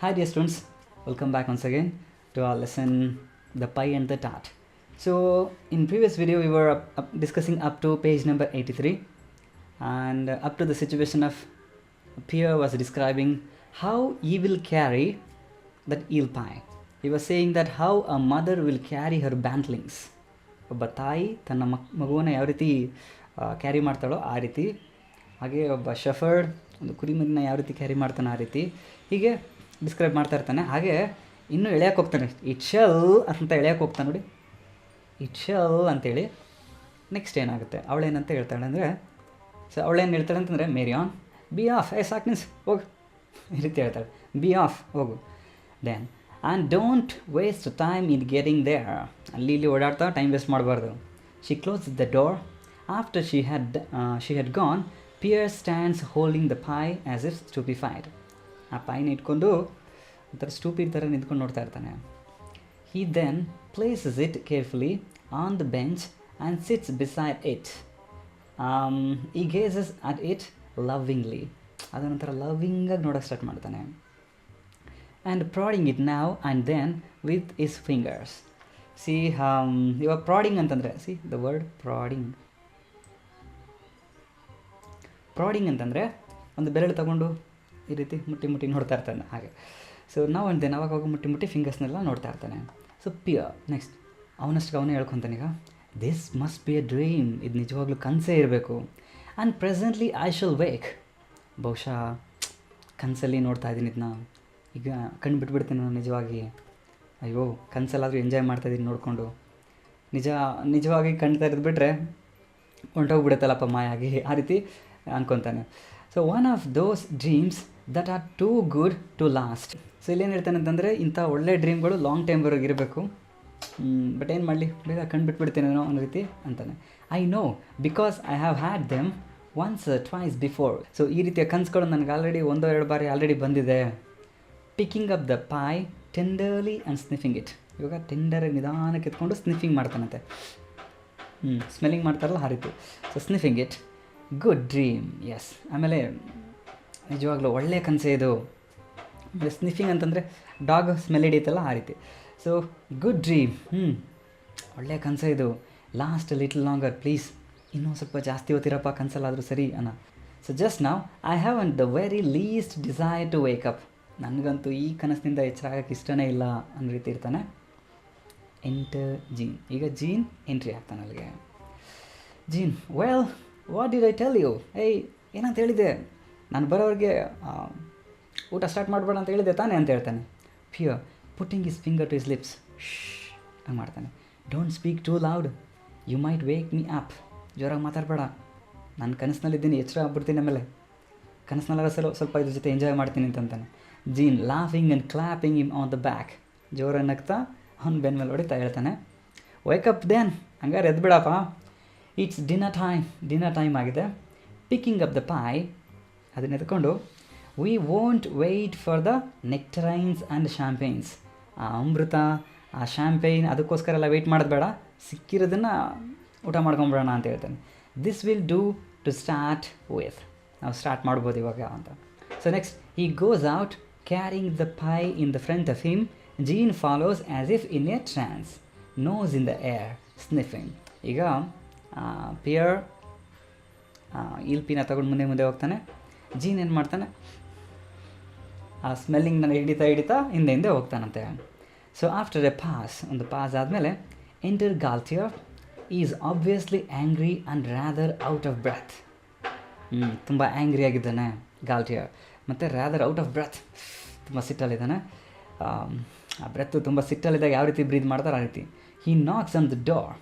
Hi dear students, welcome back once again to our lesson The Pie and the Tart. So in previous video we were discussing up to page number 83 and up to the situation of Pierre was describing how he will carry that eel pie. He was saying that how a mother will carry her bantlings. ಒಬ್ಬ ತಾಯಿ ತನ್ನ ಮಗುವನ್ನು ಯಾವ ರೀತಿ carry ಮಾಡ್ತಾಳೋ ಆ ರೀತಿ, ಹಾಗೆ ಒಬ್ಬ ಶಫರ್ಡ್ ಒಂದು ಕುರಿಮರಿನ ಯಾವ ರೀತಿ ಕ್ಯಾರಿ ಮಾಡ್ತಾನೆ ಆ ರೀತಿ ಹೀಗೆ ಡಿಸ್ಕ್ರೈಬ್ ಮಾಡ್ತಾ ಇರ್ತಾನೆ. ಹಾಗೆ ಇನ್ನೂ ಎಳೆಯಕ್ಕೆ ಹೋಗ್ತಾನೆ, ಇಟ್ ಶೆಲ್ ಅಂತ ಎಳೆಯಕ್ಕೆ ಹೋಗ್ತಾನೆ ನೋಡಿ, ಇಟ್ ಶೆಲ್ ಅಂತೇಳಿ. ನೆಕ್ಸ್ಟ್ ಏನಾಗುತ್ತೆ, ಅವಳೇನಂತ ಹೇಳ್ತಾಳೆ ಅಂದರೆ, ಸೊ ಅವಳೇನು ಹೇಳ್ತಾಳೆ ಅಂತಂದರೆ, ಮೇರಿಯಾನ್ ಬಿ ಆಫ್, ಸಾಕು ನಿಲ್ಸ್ ಹೋಗು, ಈ ರೀತಿ ಹೇಳ್ತಾಳೆ, ಬಿ ಆಫ್ ಹೋಗು. Then and don't waste time in getting there, ಅಲ್ಲಿ ಇಲ್ಲಿ ಓಡಾಡ್ತಾ ಟೈಮ್ ವೇಸ್ಟ್ ಮಾಡಬಾರ್ದು. She close the door. After she had gone, Pierre stands holding the pie as if stupefied. ಆ ಪಾಯಿನ ಇಟ್ಕೊಂಡು ಒಂಥರ ಸ್ಟೂಪಿಡ್ ಥರ ನಿಂತ್ಕೊಂಡು ನೋಡ್ತಾ ಇರ್ತಾನೆ. He then places it carefully on the bench and sits beside it. He gazes at it ಲವ್ವಿಂಗ್ಲಿ, ಅದನ್ನೊಂಥರ ಲವ್ವಿಂಗಾಗಿ ನೋಡೋಕ್ಕೆ start ಮಾಡ್ತಾನೆ. And prodding it now and then with his fingers. See ಇವಾಗ ಪ್ರಾಡಿಂಗ್ ಅಂತಂದರೆ, see the word prodding. Prodding ಅಂತಂದರೆ ಒಂದು ಬೆರಳು ತಗೊಂಡು ಈ ರೀತಿ ಮುಟ್ಟಿ ನೋಡ್ತಾ ಇರ್ತಾನೆ ಹಾಗೆ. ಸೊ ನಾವು ಅಂದೇನು ಅವಾಗ ಮುಟ್ಟಿ ಫಿಂಗರ್ಸ್ನೆಲ್ಲ ನೋಡ್ತಾ ಇರ್ತಾನೆ. ಸೊ ಪಿಯರ್ ನೆಕ್ಸ್ಟ್ ಅವನಷ್ಟು ಅವನೇ ಹೇಳ್ಕೊತಾನೆ, ಈಗ this must be A dream, ಇದು ನಿಜವಾಗ್ಲೂ ಕನಸೇ ಇರಬೇಕು. And presently I shall wake, ಬಹುಶಃ ಕನಸಲ್ಲಿ ನೋಡ್ತಾ ಇದ್ದೀನಿ ಇದನ್ನ, ಈಗ ಕಣ್ಣು ಬಿಟ್ಬಿಡ್ತೀನಿ ನಾನು ನಿಜವಾಗಿ, ಅಯ್ಯೋ ಕನಸಲ್ಲಾದರೂ ಎಂಜಾಯ್ ಮಾಡ್ತಾಯಿದ್ದೀನಿ ನೋಡಿಕೊಂಡು, ನಿಜವಾಗಿ ಕಣ್ತಾ ಇರೋದು ಹೊಂಟೋಗ್ಬಿಡುತ್ತಲ್ಲಪ್ಪ ಮಾಯಾಗಿ, ಆ ರೀತಿ ಅನ್ಕೊತಾನೆ. So one of those dreams that are too good to last. So ಇಲ್ಲೇನು ಹೇಳ್ತಾನೆ ಅಂತಂದರೆ, ಇಂಥ ಒಳ್ಳೆ ಡ್ರೀಮ್ಗಳು ಲಾಂಗ್ ಟೈಮ್ವರೆಗೆ ಇರಬೇಕು, ಬಟ್ ಏನು ಮಾಡಲಿ, ಬೇಗ ಕಣ್ಣು ಬಿಟ್ಬಿಡ್ತೀನೇನೋ ಅನ್ನೋ ರೀತಿ ಅಂತಾನೆ. I know because I have had them once twice before. So ಈ ರೀತಿಯ ಕನಸುಗಳು ನನಗೆ ಆಲ್ರೆಡಿ 1-2 ಬಾರಿ ಆಲ್ರೆಡಿ ಬಂದಿದೆ. Picking up the pie tenderly and sniffing it. ಇವಾಗ ಟೆಂಡರಾಗಿ ನಿಧಾನಕ್ಕೆ ಎತ್ಕೊಂಡು ಸ್ನಿಫಿಂಗ್ ಮಾಡ್ತಾನಂತೆ, ಸ್ಮೆಲ್ಲಿಂಗ್ ಮಾಡ್ತಾರಲ್ಲ ಆ ರೀತಿ. So sniffing it, good dream, yes. ಆಮೇಲೆ ನಿಜವಾಗ್ಲೂ ಒಳ್ಳೆ ಕನಸೇ ಇದು. ಆಮೇಲೆ ಸ್ನಿಫಿಂಗ್ ಅಂತಂದರೆ ಡಾಗ್ ಸ್ಮೆಲ್ ಹಿಡಿಯುತ್ತಲ್ಲ ಆ ರೀತಿ. ಸೊ ಗುಡ್ ಡ್ರೀಮ್, ಒಳ್ಳೆ ಕನಸೇ ಇದು. ಲಾಸ್ಟ್ ಲಿಟಲ್ ಲಾಂಗರ್ ಪ್ಲೀಸ್, ಇನ್ನೂ ಸ್ವಲ್ಪ ಜಾಸ್ತಿ ಓದ್ತಿರಪ್ಪ ಕನಸಲ್ಲಾದರೂ ಸರಿ ಅನ್ನೋ. ಸೊ ಜಸ್ಟ್ ನಾವು I have and the very least desire to wake up. ನನಗಂತೂ ಈ ಕನಸಿನಿಂದ ಎಚ್ಚರ ಆಗೋಕ್ಕೆ ಇಷ್ಟನೇ ಇಲ್ಲ ಅನ್ನೋ ರೀತಿ ಇರ್ತಾನೆ. Enter Jean. ಈಗ ಜೀನ್ ಎಂಟ್ರಿ ಆಗ್ತಾನೆ ಅಲ್ಲಿಗೆ. Jean, well what did I tell you, ಏನಂತ ಹೇಳಿದೆ, ನಾನು ಬರೋರಿಗೆ ಊಟ ಸ್ಟಾರ್ಟ್ ಮಾಡಬೇಡ ಅಂತ ಹೇಳಿದೆ ತಾನೇ ಅಂತ ಹೇಳ್ತಾನೆ. Pierre putting his finger to his lips, ಹಂಗೆ ಮಾಡ್ತಾನೆ. Don't speak too loud, you might wake me up. ಜೋರಾಗಿ ಮಾತಾಡಬೇಡ, ನಾನು ಕನಸಿನಲ್ಲಿದ್ದೀನಿ, ಎಚ್ಚರ ಆಗ್ಬಿಡ್ತೀನಿ, ಆಮೇಲೆ ಕನಸಿನಲ್ಲ ಸ್ವಲ್ಪ ಇದ್ರ ಜೊತೆ ಎಂಜಾಯ್ ಮಾಡ್ತೀನಿ ಅಂತಂತಾನೆ. Jean laughing and clapping him on the back, ಜೋರಾಗಿ ನಗ್ತಾ ಅವ್ನು ಬೆನ್ನ ಮೇಲೆ ಹೊಡಿತಾ ಹೇಳ್ತಾನೆ. ವೇಕಪ್ ದೆನ್, ಹಂಗಾರೆ ಎದ್ಬಿಡಪ್ಪ, ಇಟ್ಸ್ ಡಿನ್ನರ್ ಟೈಮ್ ಆಗಿದೆ. ಪಿಕ್ಕಿಂಗ್ ಅಪ್ ದ ಪೈ, ಅದನ್ನ ಎತ್ಕೊಂಡು, we won't wait for the nectarines and champagnes. ಆ ಅಮೃತ, ಆ ಶಾಂಪೇನ್, ಅದಕ್ಕೋಸ್ಕರ ಎಲ್ಲ ವೆಯ್ಟ್ ಮಾಡೋದು ಬೇಡ, ಸಿಕ್ಕಿರೋದನ್ನು ಊಟ ಮಾಡ್ಕೊಂಬಿಡೋಣ ಅಂತ ಹೇಳ್ತಾನೆ. This will do to start with, ನಾವು ಸ್ಟಾರ್ಟ್ ಮಾಡ್ಬೋದು ಇವಾಗ ಅಂತ. So next he goes out carrying the pie in the front of him. Jean follows as if in a trance, nose in the air sniffing. ಈಗ Pierre ಇಲ್ಪಿನ ತಗೊಂಡು ಮುಂದೆ ಹೋಗ್ತಾನೆ. Gene ಏನು ಮಾಡ್ತಾನೆ, ಆ ಸ್ಮೆಲ್ಲಿಂಗ್ನ ಹಿಡಿತಾ ಹಿಂದೆ ಹೋಗ್ತಾನಂತೆ. ಸೊ ಆಫ್ಟರ್ ಎ ಪಾಸ್, ಒಂದು ಪಾಸ್ ಆದಮೇಲೆ, enter Gaultier is obviously angry and rather out of breath. ತುಂಬ ಆ್ಯಂಗ್ರಿ ಆಗಿದ್ದಾನೆ ಗಾಲ್ಟಿಯರ್, ಮತ್ತು ರ್ಯಾದರ್ ಔಟ್ ಆಫ್ ಬ್ರೆತ್, ತುಂಬ ಸಿಟ್ಟಲ್ಲಿದ್ದಾನೆ. ಆ ಬ್ರೆತ್ತು ತುಂಬ ಸಿಟ್ಟಲ್ಲಿದ್ದಾಗ ಯಾವ ರೀತಿ ಬ್ರೀದ್ ಮಾಡ್ತಾರೆ ಆ ರೀತಿ. He knocks on the door,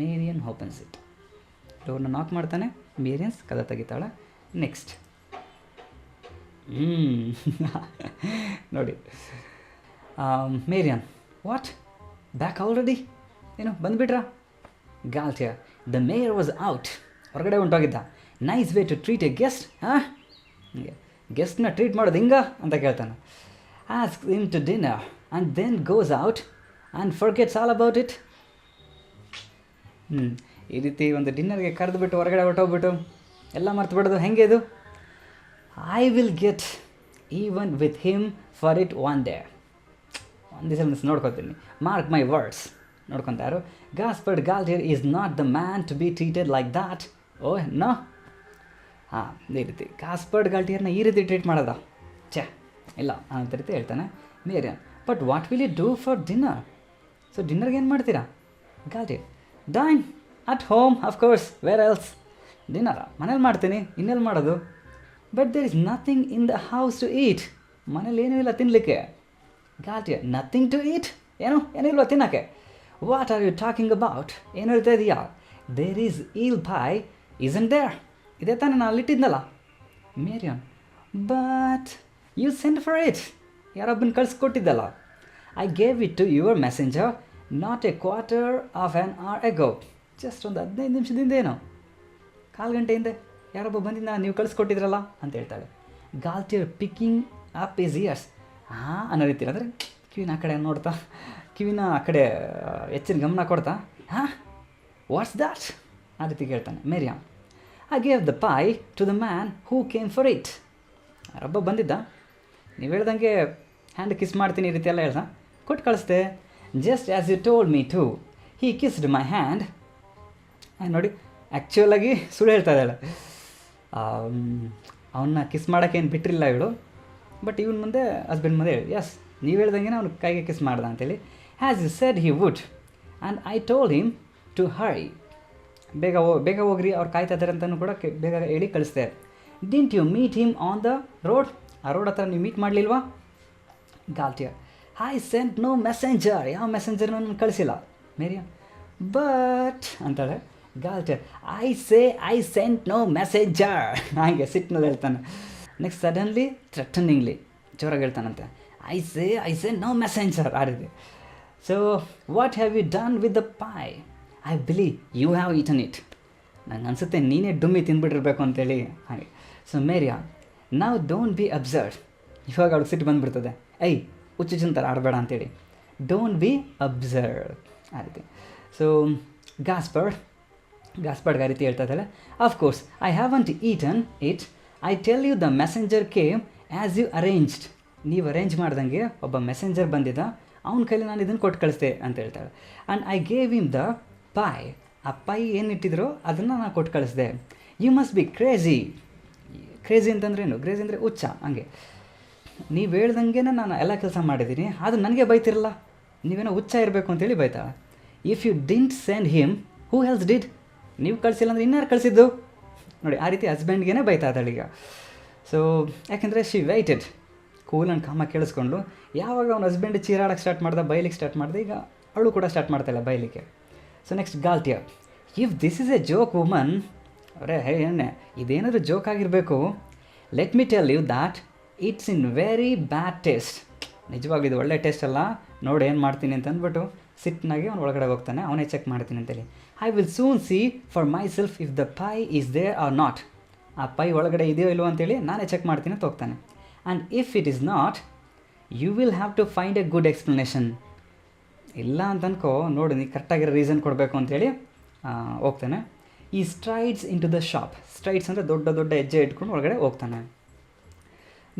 Marion opens it. ಡೋರ್ನ ನಾಕ್ ಮಾಡ್ತಾನೆ, ಮೇರಿಯನ್ಸ್ ಕದ ತೆಗಿತಾಳೆ. ನೆಕ್ಸ್ಟ್ ನೋಡಿ, ಮೇರಿಯನ್, ವಾಟ್ ಬ್ಯಾಕ್ ಆಲ್ರೆಡಿ, ಏನು ಬಂದುಬಿಟ್ರಾ? Gaultier, the mayor was out, ಹೊರಗಡೆ ಹೊಂಟೋಗಿದ್ದ. Nice way to treat a guest. ಗೆಸ್ಟ್ನ ಟ್ರೀಟ್ ಮಾಡೋದು ಹಿಂಗ ಅಂತ ಕೇಳ್ತಾನೆ. Ask him to dinner and then goes out and forgets all about it. ಈ ರೀತಿ ಒಂದು ಡಿನ್ನರ್ಗೆ ಕರೆದುಬಿಟ್ಟು ಹೊರಗಡೆ ಹೊರಟೋಗ್ಬಿಟ್ಟು ಎಲ್ಲ ಮರ್ತು ಬಿಡೋದು, ಹೆಂಗೆ ಇದು? I will get even with him for it one day. ಒಂದು ದಿವಸ ಮಿಸ್ ನೋಡ್ಕೊತೀನಿ. ಮಾರ್ಕ್ ಮೈ ವರ್ಡ್ಸ್, ನೋಡ್ಕೊತಾರು. Gaspard Gaultier is not the man to be treated like that. Oh no. ಹಾಂ, ಇದೇ ರೀತಿ ಗಾಸ್ಪರ್ಡ್ ಗಾಲ್ಟಿಯರ್ನ ಈ ರೀತಿ ಟ್ರೀಟ್ ಮಾಡೋದ? ಛೇ ಇಲ್ಲ ಅಂತ ರೀತಿ ಹೇಳ್ತಾನೆ Marion. But what will you do for dinner? So ಡಿನ್ನರ್ಗೆ ಏನು ಮಾಡ್ತೀರಾ? Gaultier, dine at home of course, where else. ಡಿನ್ನರ ಮನೇಲಿ ಮಾಡ್ತೀನಿ, ಇನ್ನೆಲ್ಲಿ ಮಾಡೋದು? But there is nothing in the house to eat. ಮನೇಲಿ ಏನೂ ಇಲ್ಲ ತಿನ್ನಲಿಕ್ಕೆ. ಗಾಲ್ಟಿಯರ್, ನಥಿಂಗ್ ಟು ಈಟ್? ಏನಿಲ್ವ ತಿನ್ನೋಕ್ಕೆ? What are you talking about? ಏನು ಹೇಳ್ತಾ ಇದೀಯಾ? There is eel pie isn't there. ಇದೇ ತಾನೇ ನಾನು ಅಲ್ಲಿಟ್ಟಿದ್ನಲ್ಲ. Marion, but you send for it. ಯಾರೊಬ್ಬನ ಕಳಿಸ್ಕೊಟ್ಟಿದ್ದಲ್ಲ. I gave it to your messenger not a quarter of an hour ago. Just ಒಂದು 15 ನಿಮಿಷದಿಂದ ಏನೋ, ಕಾಲು ಗಂಟೆ ಹಿಂದೆ ಯಾರೊಬ್ಬ ಬಂದಿದ್ದ, ನೀವು ಕಳಿಸ್ಕೊಟ್ಟಿದ್ರಲ್ಲ ಅಂತ ಹೇಳ್ತಾಳೆ. ಗಾಲ್ಟಿಯರ್ ಪಿಕ್ಕಿಂಗ್ ಅಪ್ ಈಸ್ ಇಯರ್ಸ್. ಹಾಂ ಅನ್ನೋ ರೀತಿ, ಅಂದರೆ ಕಿವಿನ ಆ ಕಡೆ ನೋಡ್ತಾ, ಕಿವಿನ ಆ ಕಡೆ ಹೆಚ್ಚಿನ ಗಮನ ಕೊಡ್ತಾ, ಹಾಂ ವಾಟ್ಸ್ ದ್ಯಾಟ್ ಆ ರೀತಿ ಕೇಳ್ತಾನೆ Marion. I gave the pie to the man who came for it. ಯಾರೊಬ್ಬ ಬಂದಿದ್ದ, ನೀವು ಹೇಳ್ದಂಗೆ ಹ್ಯಾಂಡ್ ಕಿಸ್ ಮಾಡ್ತೀನಿ ಈ ರೀತಿ ಎಲ್ಲ ಹೇಳ್ದ, ಕೊಟ್ಟು ಕಳಿಸ್ದೆ. Just as you told me to, he kissed my hand. ನೋಡಿ, ಆ್ಯಕ್ಚುಲಾಗಿ ಸುಳ್ಳು ಹೇಳ್ತಾ ಇದ್ದಾಳೆ. ಅವನ್ನ ಕಿಸ್ ಮಾಡೋಕ್ಕೇನು ಬಿಟ್ಟಿರಲಿಲ್ಲ ಇವಳು. ಬಟ್ ಇವನ ಮುಂದೆ ಹಸ್ಬೆಂಡ್ ಮುಂದೆ ಹೇಳಿ, ಎಸ್ ನೀವು ಹೇಳ್ದಂಗೆ ಅವ್ನು ಕೈಗೆ ಕಿಸ್ ಮಾಡ್ದ ಅಂತೇಳಿ. Has you said he would and I told him to hurry. ಬೇಗ ಹೋಗ್ರಿ, ಅವ್ರು ಕಾಯ್ತಾ ಇದ್ದಾರೆ ಅಂತಲೂ ಕೂಡ ಬೇಗ ಹೇಳಿ ಕಳಿಸ್ದೆ. Didn't you meet him on the road? ಆ ರೋಡ್ ಹತ್ರ ನೀವು ಮೀಟ್ ಮಾಡಲಿಲ್ವಾ? Gaultier, I sent no messenger. ಯಾವ ಮೆಸೆಂಜರ್ನ ನಾನು ಕಳಿಸಿಲ್ಲ. ಮೇರಿಯನ್, ಬಟ್ ಅಂತಾಳೆ. Gaultier, I sent no messenger. ಹಾಗೆ ಸಿಟ್ಟಿನಲ್ಲಿ ಹೇಳ್ತಾನೆ. ನೆಕ್ಸ್ಟ್ ಸಡನ್ಲಿ ಥ್ರೆಟನಿಂಗ್ಲಿ ಜೋರಾಗಿ ಹೇಳ್ತಾನಂತೆ, ಐ ಸೆಂಟ್ ನೋ ಮೆಸೆಂಜರ್ ಆ ರೀತಿ. So what have you done with the pie? I believe you have eaten it. ನಂಗೆ ಅನಿಸುತ್ತೆ ನೀನೇ ಡುಮ್ಮಿ ತಿಂದ್ಬಿಟ್ಟಿರ್ಬೇಕು ಅಂತೇಳಿ. ಹಾಗೆ. ಸೊ ಮೇರಿಯನ್, ನಾವು ಡೋಂಟ್ ಬಿ ಅಬ್ಸರ್ವ್. ಇವಾಗ ಅವ್ಳಿಗೆ ಸಿಟ್ಟು ಬಂದುಬಿಡ್ತದೆ, ಹುಚ್ಚುಚ್ಚಂತರ ಆಡಬೇಡ ಅಂತೇಳಿ. ಡೋಂಟ್ ಬಿ ಅಬ್ಸರ್ವ್ ಆ ರೀತಿ. ಸೊ ಗಾಸ್ಪರ್ಡ್ ಆ ರೀತಿ ಹೇಳ್ತಾ ಇದ್ದಾಳೆ. Of course I haven't eaten it. I tell you the messenger came as you arranged. ನೀವು ಅರೇಂಜ್ ಮಾಡ್ದಂಗೆ ಒಬ್ಬ ಮೆಸೆಂಜರ್ ಬಂದಿದ್ದ, ಅವ್ನ ಕೈಲಿ ನಾನು ಇದನ್ನು ಕೊಟ್ಟು ಕಳಿಸ್ದೆ ಅಂತ ಹೇಳ್ತಾಳೆ. And I gave him the pie. ಆ ಪೈ ಏನು ಇಟ್ಟಿದ್ರು ಅದನ್ನು ನಾನು ಕೊಟ್ಟು ಕಳಿಸ್ದೆ. You must be crazy. Crazy ಅಂತಂದ್ರೆ ಏನು? ಕ್ರೇಜಿ ಅಂದರೆ ಹುಚ್ಚ. ಹಂಗೆ ನೀವು ಹೇಳ್ದಂಗೆ ನಾನು ಎಲ್ಲ ಕೆಲಸ ಮಾಡಿದ್ದೀನಿ, ಅದು ನನಗೆ ಬೈತಿರಲ್ಲ, ನೀವೇನೋ ಹುಚ್ಚ ಇರಬೇಕು ಅಂತೇಳಿ ಬೈತಾಳೆ. If you didn't send him, who else did? ನೀವು ಕಳಿಸಿಲ್ಲ ಅಂದರೆ ಇನ್ಯಾರು ಕಳಿಸಿದ್ದು? ನೋಡಿ, ಆ ರೀತಿ ಹಸ್ಬೆಂಡ್ಗೇ ಬೈತಾ ಇದ್ದಾಳೆ ಈಗ. ಸೊ ಯಾಕೆಂದರೆ ಶಿ ವೈಟೆಡ್, ಕೂಲ್ ಆ್ಯಂಡ್ ಕಾಮಾಗಿ ಕೇಳಿಸ್ಕೊಂಡು. ಯಾವಾಗ ಅವ್ನ ಹಸ್ಬೆಂಡ್ ಚೀರಾಡೋಕ್ಕೆ ಸ್ಟಾರ್ಟ್ ಮಾಡ್ದೆ, ಬೈಲಿಕ್ಕೆ ಸ್ಟಾರ್ಟ್ ಮಾಡಿದೆ, ಈಗ ಅವಳು ಕೂಡ ಸ್ಟಾರ್ಟ್ ಮಾಡ್ತಾಯಿಲ್ಲ ಬೈಲಿಕ್ಕೆ. So next Gaultier, if this is a joke woman, ಅವರೇ ಎಣ್ಣೆ ಇದೇನಾದರೂ ಜೋಕ್ ಆಗಿರಬೇಕು. Let me tell you that it's in very bad taste. ನಿಜವಾಗ್ಲೂ ಇದು ಒಳ್ಳೆ ಟೇಸ್ಟ್ ಅಲ್ಲ, ನೋಡಿ ಏನು ಮಾಡ್ತೀನಿ ಅಂತ ಅಂದ್ಬಿಟ್ಟು ಸಿಟ್ಟಿನಾಗಿ ಅವ್ನು ಒಳಗಡೆ ಹೋಗ್ತಾನೆ. ಅವನೇ ಚೆಕ್ ಮಾಡ್ತೀನಿ ಅಂತೇಳಿ. I will soon see for my self if the pie is there or not. ಆ ಪೈ ಒಳಗಡೆ ಇದೆಯೋ ಇಲ್ವೋ ಅಂತೇಳಿ ನಾನೇ ಚೆಕ್ ಮಾಡ್ತೀನಿ ಅಂತ ಹೋಗ್ತಾನೆ. And if it is not, you will have to find a good explanation. ಇಲ್ಲ ಅಂತ ಅನ್ಕೋ, ನೋಡಿ ನೀ ಕರೆಕ್ಟಾಗಿರೋ ರೀಸನ್ ಕೊಡಬೇಕು ಅಂತೇಳಿ ಹೋಗ್ತಾನೆ. He strides into the shop. Strides ಅಂದರೆ ದೊಡ್ಡ ದೊಡ್ಡ ಹೆಜ್ಜೆ ಇಟ್ಕೊಂಡು ಒಳಗಡೆ ಹೋಗ್ತಾನೆ.